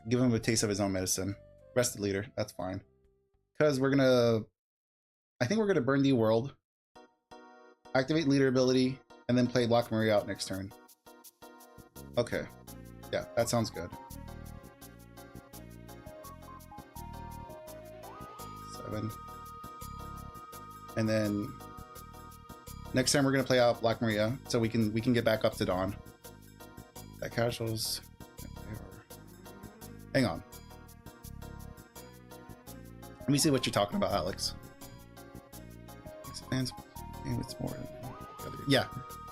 Give him a taste of his own medicine. Rested leader, that's fine. Because we're gonna, I think we're gonna burn the world, activate leader ability, and then play Black Maria out next turn. Okay, yeah, that sounds good. 7. And then next time we're gonna play out Black Maria, so we can get back up to Dawn. That casuals. Hang on. Let me see what you're talking about, Alex. It's more. Yeah,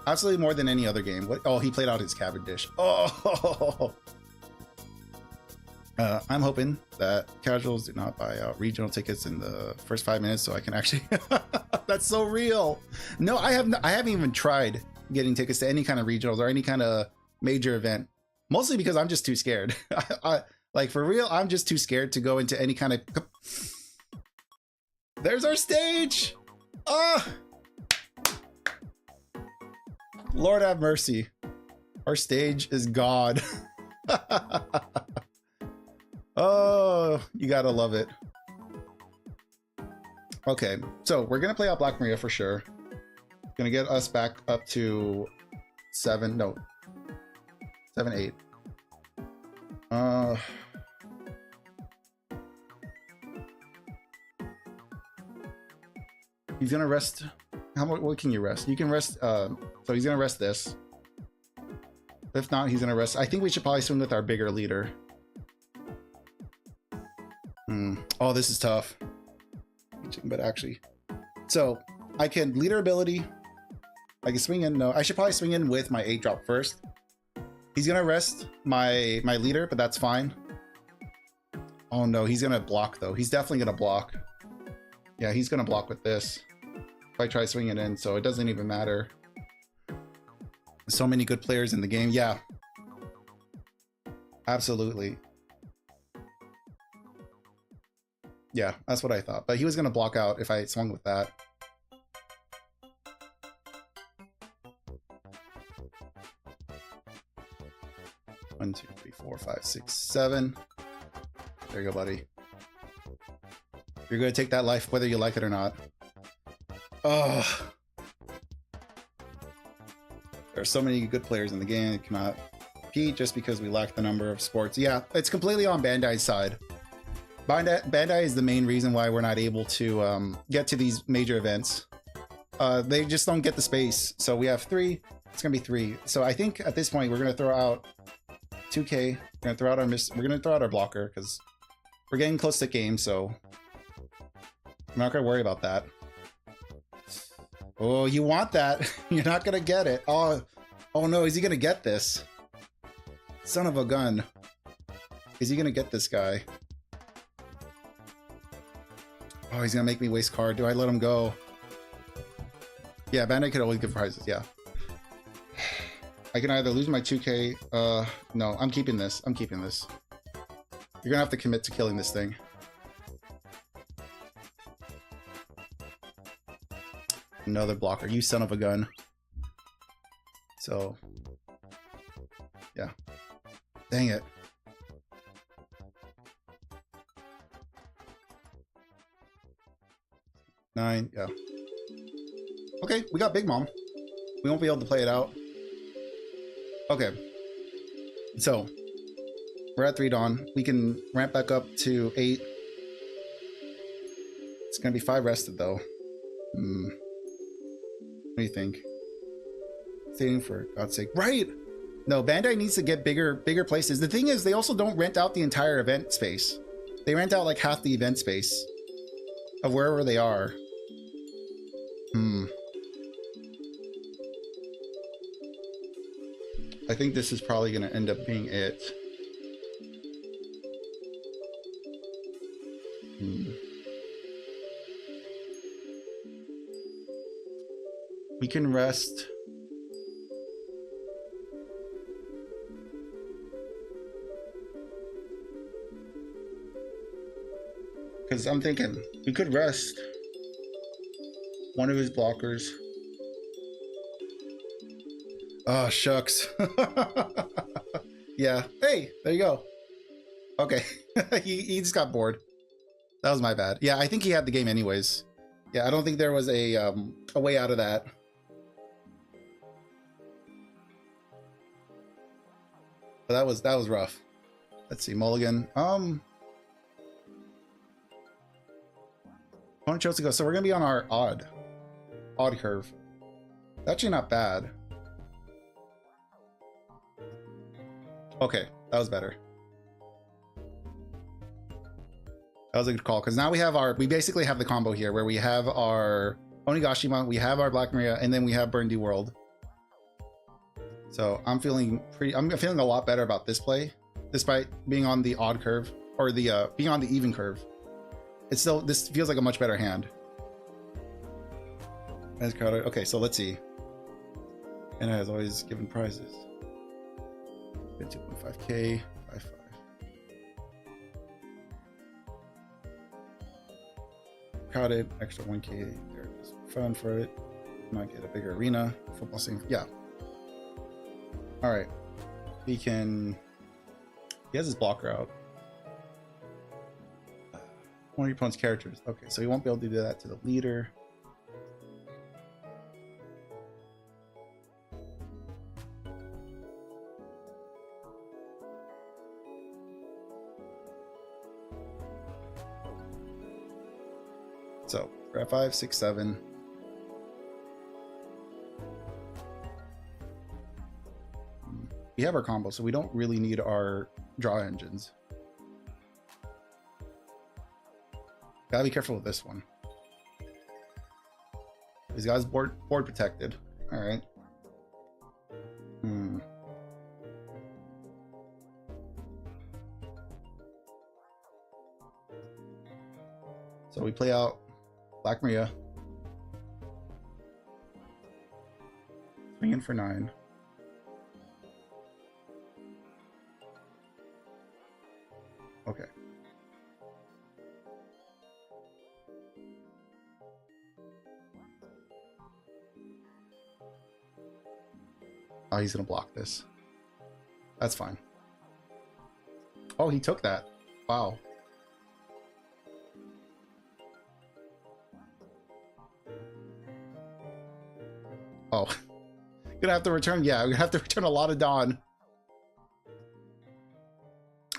absolutely more than any other game. What? Oh, he played out his Cavendish. Oh. I'm hoping that casuals do not buy out regional tickets in the first 5 minutes, so I can actually. That's so real. No, I haven't even tried getting tickets to any kind of regionals or any kind of major event. Mostly because I'm just too scared. Like for real, I'm just too scared to go into any kind of. There's our stage. Ah, Lord have mercy. Our stage is God. Oh, you gotta love it. Okay, so we're gonna play out Black Maria for sure. Gonna get us back up to 7, 8. He's gonna rest. What can you rest? You can rest. So he's gonna rest this. If not, he's gonna rest. I think we should probably swing with our bigger leader. Oh, this is tough. But actually, so I can leader ability. I can swing in. No, I should probably swing in with my 8 drop first. He's gonna rest my leader, but that's fine. Oh no, he's gonna block though. He's definitely gonna block. Yeah, he's gonna block with this. If I try swinging in, so it doesn't even matter. So many good players in the game. Yeah, absolutely. Yeah, that's what I thought. But he was gonna block out if I swung with that. One, two, three, 4, 5, 6, 7. There you go, buddy. You're gonna take that life whether you like it or not. Oh, there are so many good players in the game that cannot compete just because we lack the number of sports. Yeah, it's completely on Bandai's side. Bandai is the main reason why we're not able to get to these major events. They just don't get the space. So we have 3. It's gonna be 3. So I think at this point we're gonna throw out 2K. We're gonna throw out our blocker because we're getting close to game. So I'm not gonna worry about that. Oh, you want that? You're not gonna get it. Oh no, is he gonna get this? Son of a gun. Is he gonna get this guy? Oh, he's gonna make me waste card. Do I let him go? Yeah, Bandai could always give prizes. Yeah. I can either lose my 2K. No, I'm keeping this. I'm keeping this. You're gonna have to commit to killing this thing. Another blocker. You son of a gun. So, yeah. Dang it. Nine. Yeah. Okay, we got Big Mom. We won't be able to play it out. Okay. So, we're at 3 Dawn. We can ramp back up to 8. It's gonna be 5 rested though. What do you think? Saving for God's sake. Right! No, Bandai needs to get bigger places. The thing is, they also don't rent out the entire event space. They rent out like half the event space of wherever they are. I think this is probably going to end up being it. We can rest. Because I'm thinking we could rest one of his blockers. Oh, shucks. Yeah. Hey, there you go. Okay. he just got bored. That was my bad. Yeah, I think he had the game anyways. Yeah, I don't think there was a way out of that. But that was rough. Let's see, Mulligan. Opponent chose to go. So we're gonna be on our odd curve. Actually not bad. Okay, that was better. That was a good call, because now we basically have the combo here where we have our Onigashima, we have our Black Maria, and then we have Burndy World. So I'm feeling a lot better about this play, despite being on the odd curve, or the being on the even curve. It's still, this feels like a much better hand. Okay, so let's see. And has always given prizes. 2.5k, 5.5. Crowded, extra 1k. There's fun for it. Might get a bigger arena. Football scene. Yeah. All right. He has his blocker out. One of your opponent's characters. Okay, so you won't be able to do that to the leader. So we're at 5, 6, 7. We have our combo, so we don't really need our draw engines. Gotta be careful with this one. These guys board protected. All right. So we play out Black Maria. Swing in for 9. Okay. Oh, he's gonna block this. That's fine. Oh, he took that. Wow. Oh, gonna have to return. Yeah, I'm gonna have to return a lot of Dawn.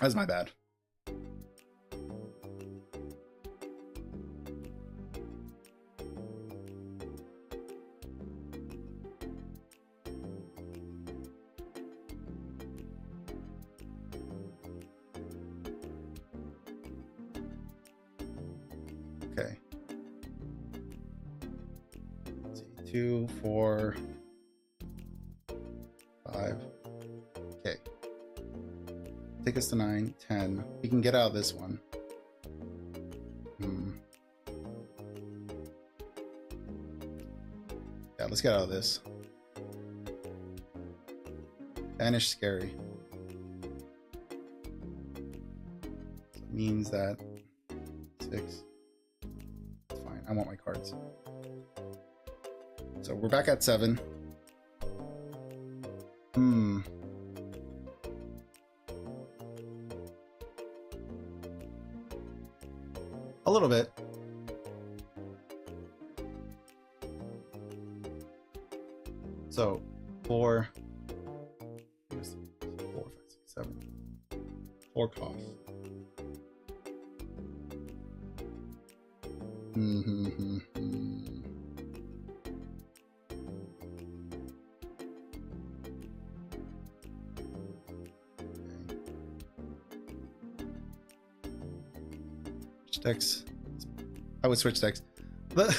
That's my bad. Okay. Let's see, 2, 4, 5. Okay. Take us to 9, 10. We can get out of this one. Yeah, let's get out of this. Banish scary. So it means that 6. Fine, I want my cards. So we're back at 7. A little bit. So 4, 4, 5, 6, 7. 4 cost. Decks. I would switch decks, but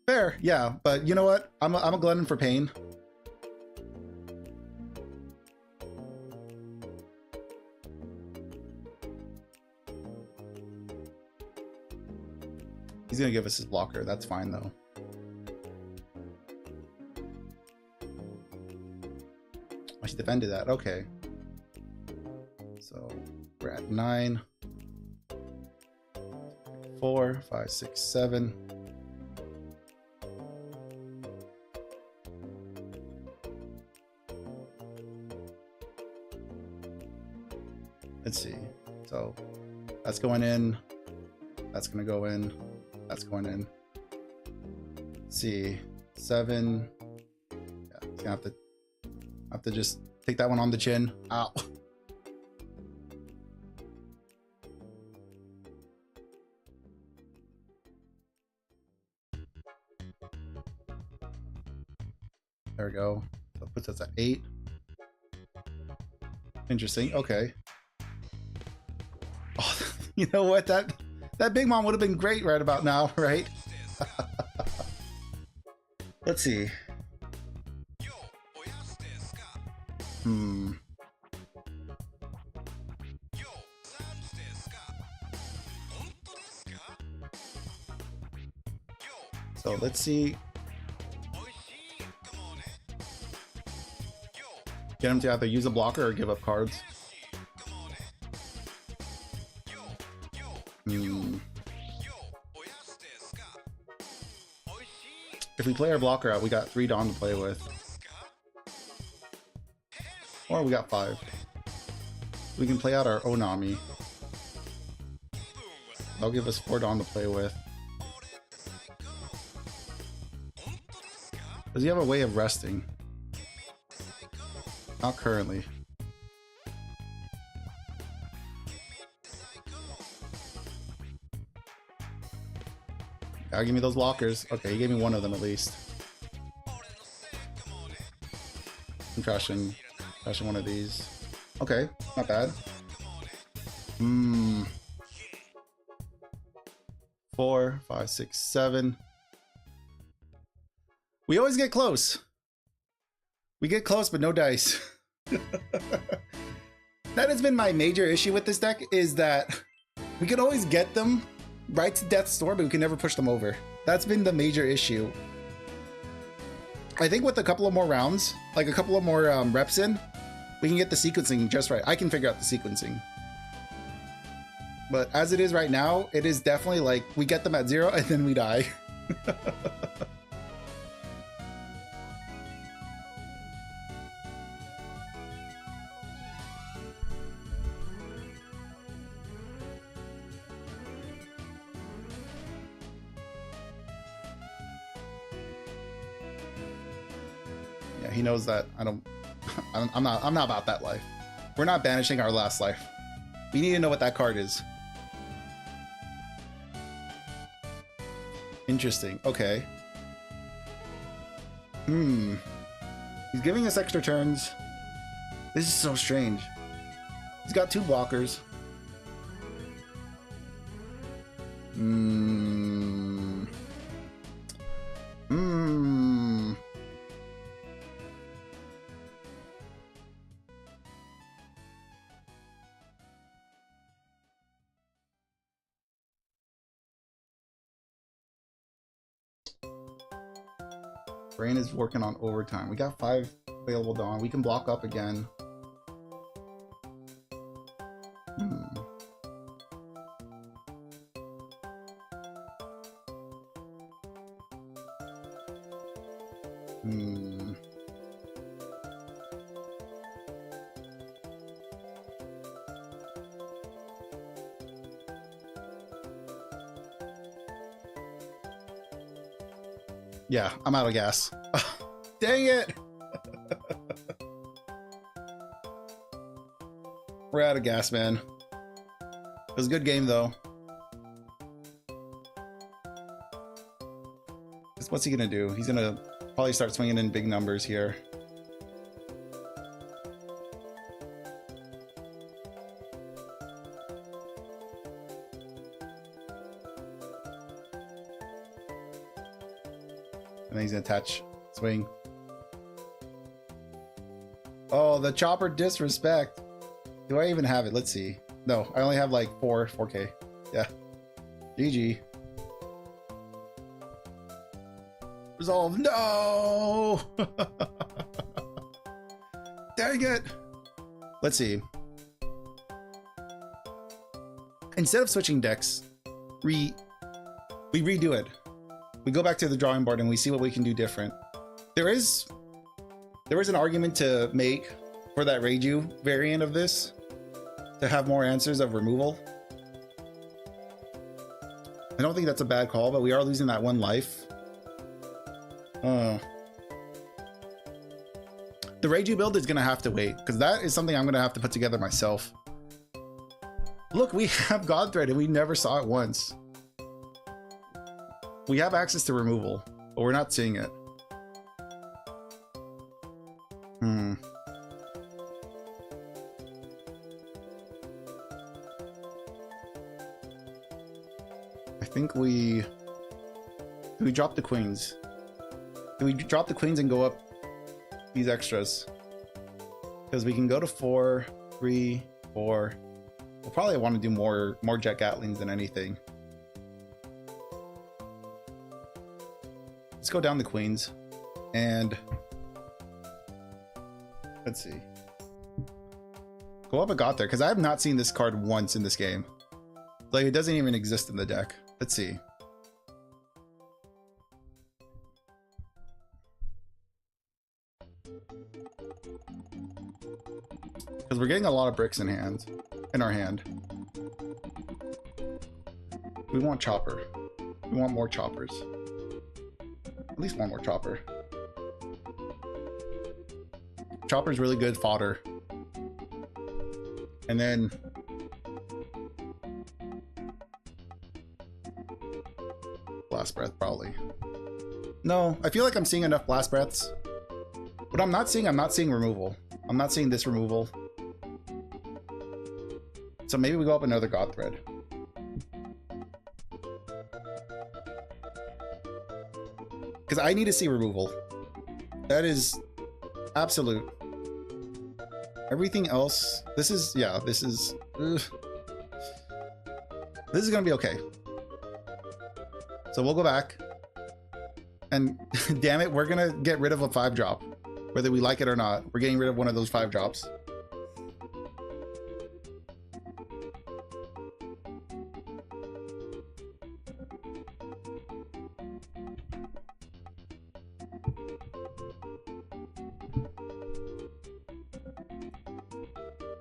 fair, yeah. But you know what? I'm a glutton for pain. He's gonna give us his blocker. That's fine though. I should defended that. Okay. So we're at 9. 4, 5, 6, 7. Let's see. So that's going in. That's going to go in. That's going in. Let's see. 7. Yeah, it's gonna have to just take that one on the chin. Ow. There we go. So it puts us at 8. Interesting. Okay. Oh, you know what? That Big Mom would have been great right about now, right? Let's see. So let's see. Get him to either use a blocker or give up cards. If we play our blocker out, we got 3 Dawn to play with. Or we got 5. We can play out our Onami. That'll give us 4 Dawn to play with. Does he have a way of resting? Not currently. Gotta give me those lockers. Okay, he gave me one of them at least. I'm trashing one of these. Okay, not bad. 4, 5, 6, 7. We always get close. We get close, but no dice. That has been my major issue with this deck, is that we can always get them right to death's door, but we can never push them over. That's been the major issue. I think with a couple of more rounds, like a couple of more reps in, we can get the sequencing just right. I can figure out the sequencing. But as it is right now, it is definitely like we get them at 0 and then we die. Yeah, he knows that I'm not about that life. We're not banishing our last life. We need to know what that card is. Interesting. Okay. He's giving us extra turns. This is so strange. He's got 2 blockers. Brain is working on overtime. We got 5 available Dawn. We can block up again. Yeah, I'm out of gas. Dang it! We're out of gas, man. It was a good game, though. What's he gonna do? He's gonna probably start swinging in big numbers here. And then he's gonna attach, swing. Oh, the chopper disrespect. Do I even have it? Let's see. No, I only have like 4K. Yeah. GG. Resolve. No! Dang it! Let's see. Instead of switching decks, we redo it. We go back to the drawing board and we see what we can do different. There is an argument to make for that Reiju variant of this to have more answers of removal. I don't think that's a bad call, but we are losing that 1 life. The Reiju build is gonna have to wait, because that is something I'm gonna have to put together myself. Look, we have God Thread and we never saw it once. We have access to removal, but we're not seeing it. I think we drop the queens. Do we drop the queens and go up these extras? Because we can go to 4, 3, 4. We'll probably want to do more Jet Gatlings than anything. Let's go down the queens and let's see. Go up a got there, because I have not seen this card once in this game. Like, it doesn't even exist in the deck. Let's see. Because we're getting a lot of bricks in our hand. We want chopper. We want more choppers. At least one more chopper. Chopper's really good fodder. And then blast breath, probably. No, I feel like I'm seeing enough blast breaths. What I'm not seeing removal. I'm not seeing this removal. So maybe we go up another God Thread. Because I need to see removal. That is absolute. Everything else, this is, yeah, this is gonna be okay. So we'll go back. And damn it, we're gonna get rid of a 5-drop. Whether we like it or not, we're getting rid of one of those 5-drops.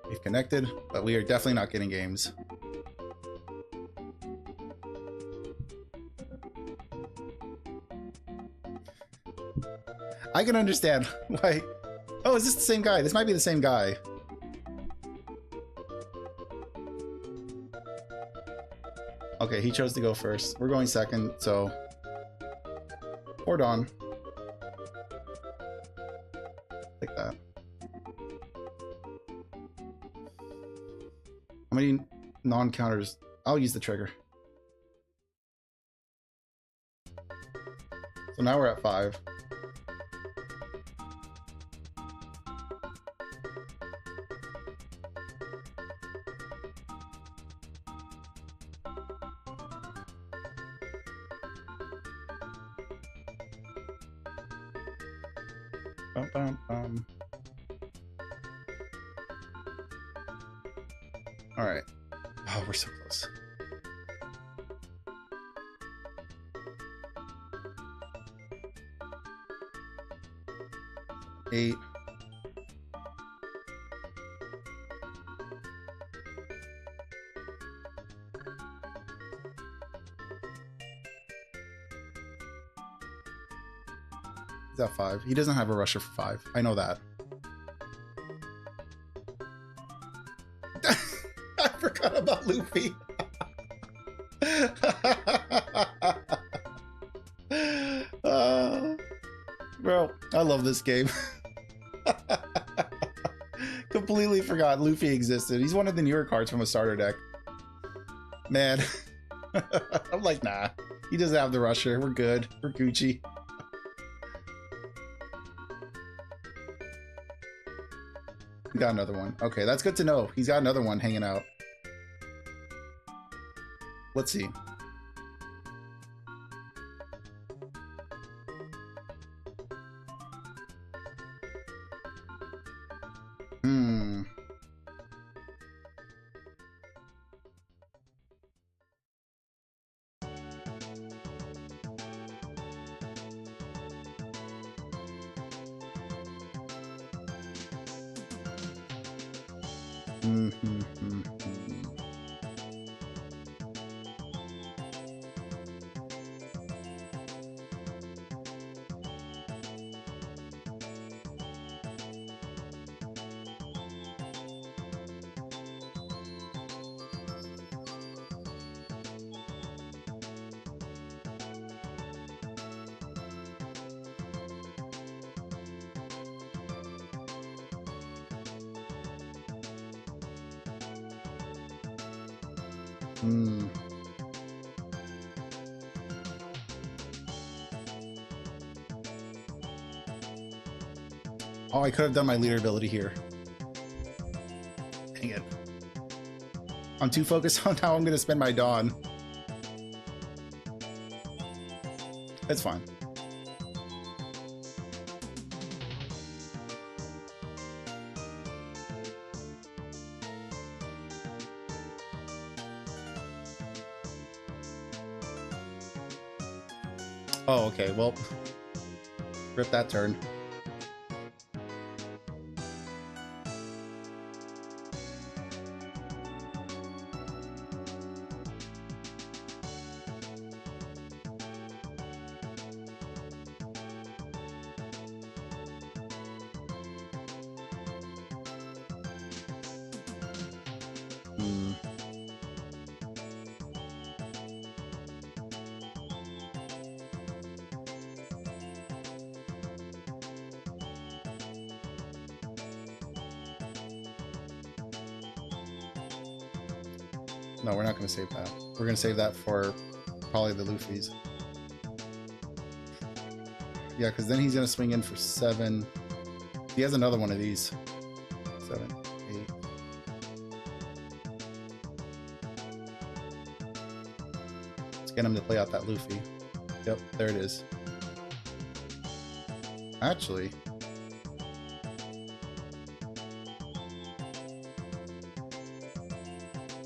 We've connected, but we are definitely not getting games. I can understand why. Oh, is this the same guy? This might be the same guy. Okay, he chose to go first. We're going second, so. Or Dawn. Like that. How many non-counters? I'll use the trigger. So now we're at 5. All right. Oh, we're so close. Eight. He's at 5. He doesn't have a rusher for 5. I know that. I forgot about Luffy. Bro, I love this game. Completely forgot Luffy existed. He's one of the newer cards from a starter deck. Man. I'm like, nah. He doesn't have the rusher. We're good. We're Gucci. We got another one. Okay, that's good to know. He's got another one hanging out. Let's see. Oh, I could have done my leader ability here. Dang it. I'm too focused on how I'm going to spend my Dawn. It's fine. Oh, okay. Well, rip that turn. No, we're not going to save that. We're going to save that for probably the Luffy's. Yeah, because then he's going to swing in for 7. He has another one of these. 7, 8. Let's get him to play out that Luffy. Yep, there it is. Actually...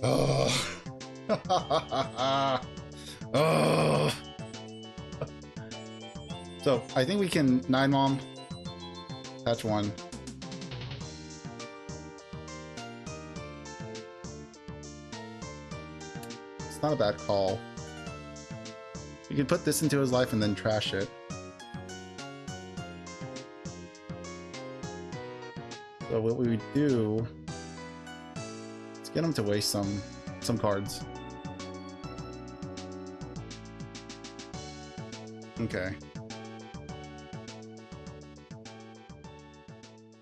Oh. Oh. So I think we can 9 mom, attach 1. It's not a bad call. You can put this into his life and then trash it. So what we would do, let's get him to waste some cards. Okay.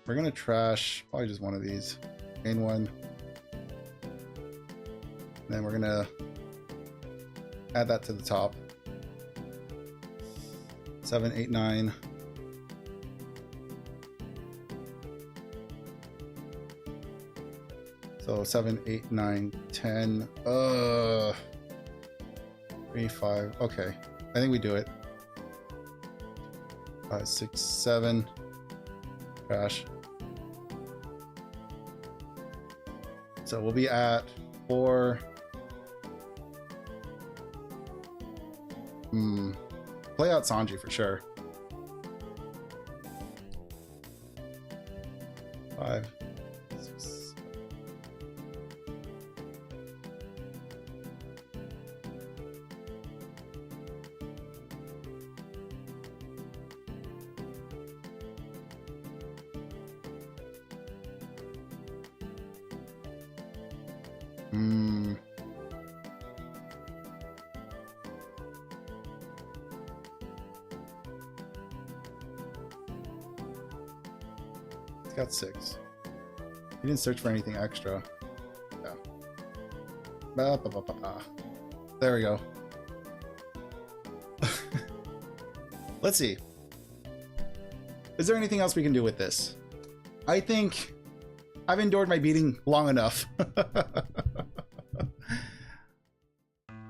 We're gonna trash probably just one of these. Main one. Then we're gonna add that to the top. 7, 8, 9. So 7, 8, 9, 10. 3, 5. Okay. I think we do it. 5, 6, 7. Trash. So we'll be at 4. Play out Sanji for sure. 5, 6. It's got 6. He didn't search for anything extra. Yeah. There we go. Let's see. Is there anything else we can do with this? I think I've endured my beating long enough.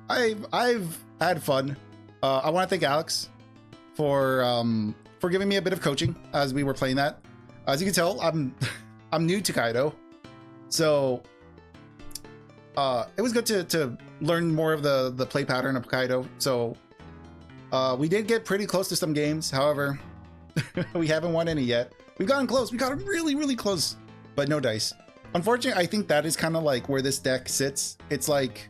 I've had fun. I want to thank Alex for giving me a bit of coaching as we were playing that. As you can tell, I'm new to Kaido, so it was good to learn more of the play pattern of Kaido. So we did get pretty close to some games. However, we haven't won any yet. We've gotten close. We got really close, but no dice. Unfortunately, I think that is kind of like where this deck sits. It's like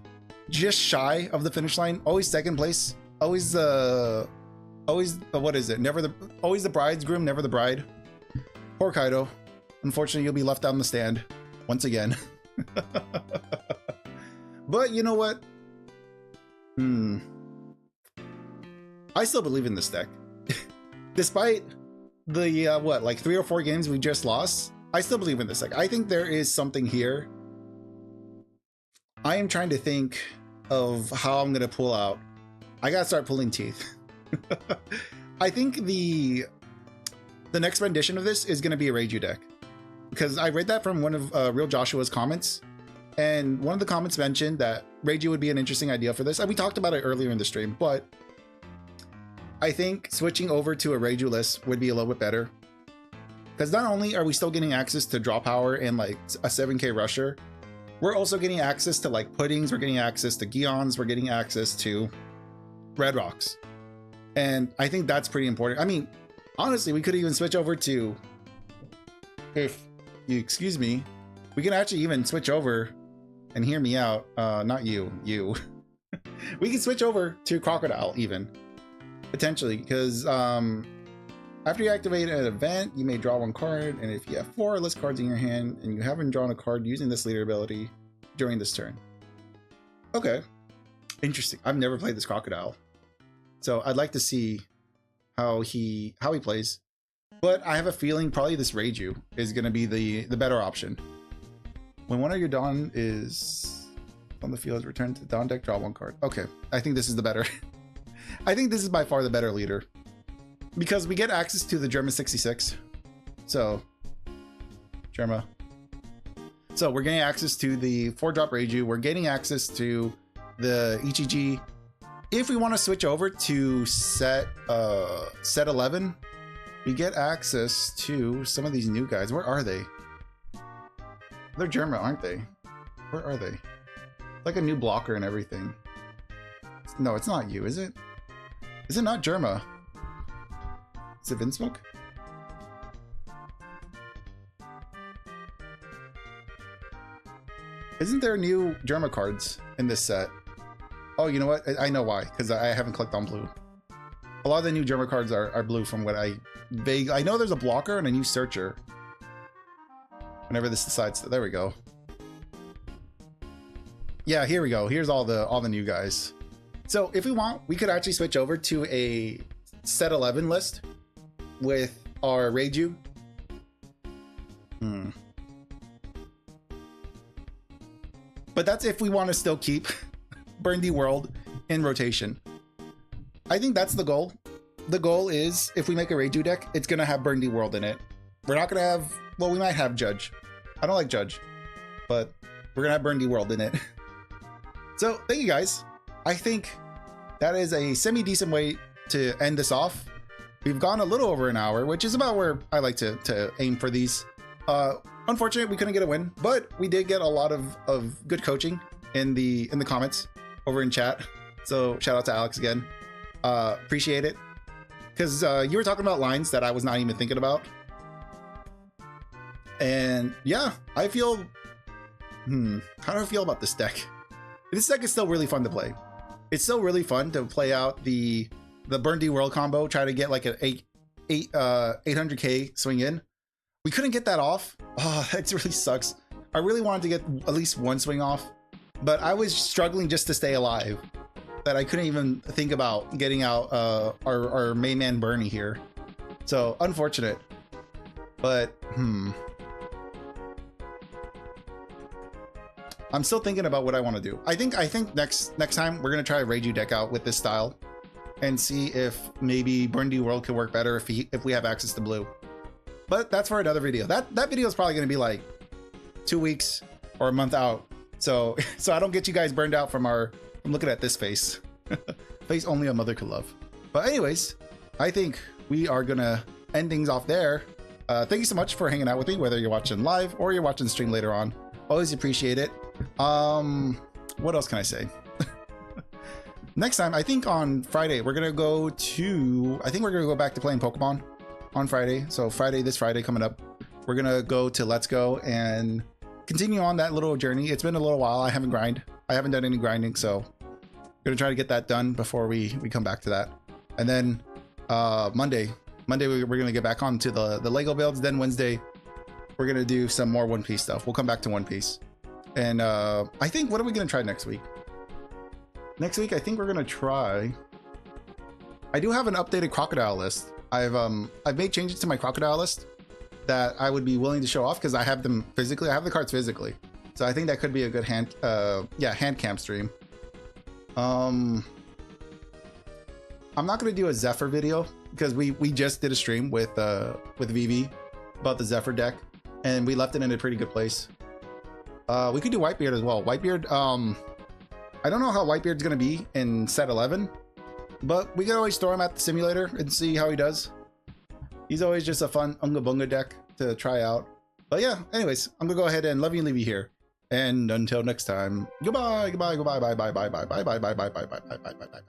just shy of the finish line. Always second place. Always what is it? Always the bridegroom, never the bride. Poor Kaido. Unfortunately, you'll be left out in the stand once again. But you know what? I still believe in this deck. Despite the like 3 or 4 games we just lost, I still believe in this deck. I think there is something here. I am trying to think of how I'm gonna pull out. I gotta start pulling teeth. I think the next rendition of this is gonna be a Reiju deck, because I read that from one of Real Joshua's comments, and one of the comments mentioned that Reiju would be an interesting idea for this, and we talked about it earlier in the stream. But I think switching over to a Reiju list would be a little bit better, because not only are we still getting access to draw power and like a 7k rusher, we're also getting access to like puddings, we're getting access to Gions, we're getting access to Red Rocks, and I think that's pretty important. I mean, honestly, we could even switch over to, if you excuse me, we can actually even switch over, and hear me out, not you, we can switch over to Crocodile even, potentially, because after you activate an event, you may draw 1 card, and if you have 4 or less cards in your hand, and you haven't drawn a card using this leader ability during this turn. Okay, interesting. I've never played this Crocodile, so I'd like to see how he plays. But I have a feeling probably this Reiju is going to be the better option. When one of your Dawn is on the field, return to the down deck, draw 1 card. Okay, I think this is the better. I think this is by far the better leader because we get access to the Germa 66. So, Germa. So we're getting access to the 4-drop Reiju. We're getting access to the EGG. If we want to switch over to set 11, we get access to some of these new guys. Where are they? They're Germa, aren't they? Where are they? Like a new blocker and everything. No, it's not you, is it? Is it not Germa? Is it Vinsmoke? Isn't there new Germa cards in this set? Oh, you know what? I know why, because I haven't clicked on blue. A lot of the new Germa cards are blue from what I know there's a blocker and a new searcher. Whenever this decides to, there we go. Yeah, here we go. Here's all the new guys. So if we want, we could actually switch over to a set 11 list with our Reiju. But that's if we want to still keep Burndy World in rotation. I think that's the goal. The goal is if we make a Reiju deck, it's going to have Burndy World in it. We're not going to have, well, we might have Judge. I don't like Judge, but we're going to have Burndy World in it. So thank you guys. I think that is a semi-decent way to end this off. We've gone a little over an hour, which is about where I like to aim for these. Unfortunately, we couldn't get a win, but we did get a lot of good coaching in the comments over in chat. So shout out to Alex again. Appreciate it. Because you were talking about lines that I was not even thinking about. And yeah, I feel... how do I feel about this deck? This deck is still really fun to play. It's still really fun to play out the Burndy World combo, try to get like an 800k swing in. We couldn't get that off. Oh, that really sucks. I really wanted to get at least one swing off, but I was struggling just to stay alive, that I couldn't even think about getting out our main man Bernie here. So unfortunate, but I'm still thinking about what I want to do. I think next time we're gonna try a Reiju deck out with this style and see if maybe Burndy World could work better if we have access to blue. But that's for another video. That video is probably gonna be like 2 weeks or a month out. So I don't get you guys burned out from looking at this face. Face only a mother could love. But anyways, I think we are gonna end things off there. Thank you so much for hanging out with me, whether you're watching live or you're watching the stream later on. Always appreciate it. What else can I say? Next time, I think on Friday, we're gonna go back to playing Pokemon on Friday. So this Friday coming up, we're gonna go to Let's Go and continue on that little journey. It's been a little while. I haven't done any grinding, so I'm gonna try to get that done before we come back to that. And then Monday we're gonna get back onto the Lego builds. Then Wednesday we're gonna do some more One Piece stuff. We'll come back to One Piece. And I think, what are we gonna try next week? Next week, I think we're gonna try. I do have an updated crocodile list. I've made changes to my crocodile list that I would be willing to show off because I have them physically. I have the cards physically, so I think that could be a good hand cam stream. I'm not gonna do a Zephyr video because we just did a stream with VV about the Zephyr deck, and we left it in a pretty good place. We could do Whitebeard as well. Whitebeard, I don't know how Whitebeard's gonna be in set 11, but we can always throw him at the simulator and see how he does. He's always just a fun Unga Bunga deck to try out. But yeah, anyways, I'm gonna go ahead and love you and leave you here. And until next time, goodbye, goodbye, goodbye, bye, bye, bye, bye, bye, bye, bye, bye, bye, bye, bye, bye, bye, bye, bye.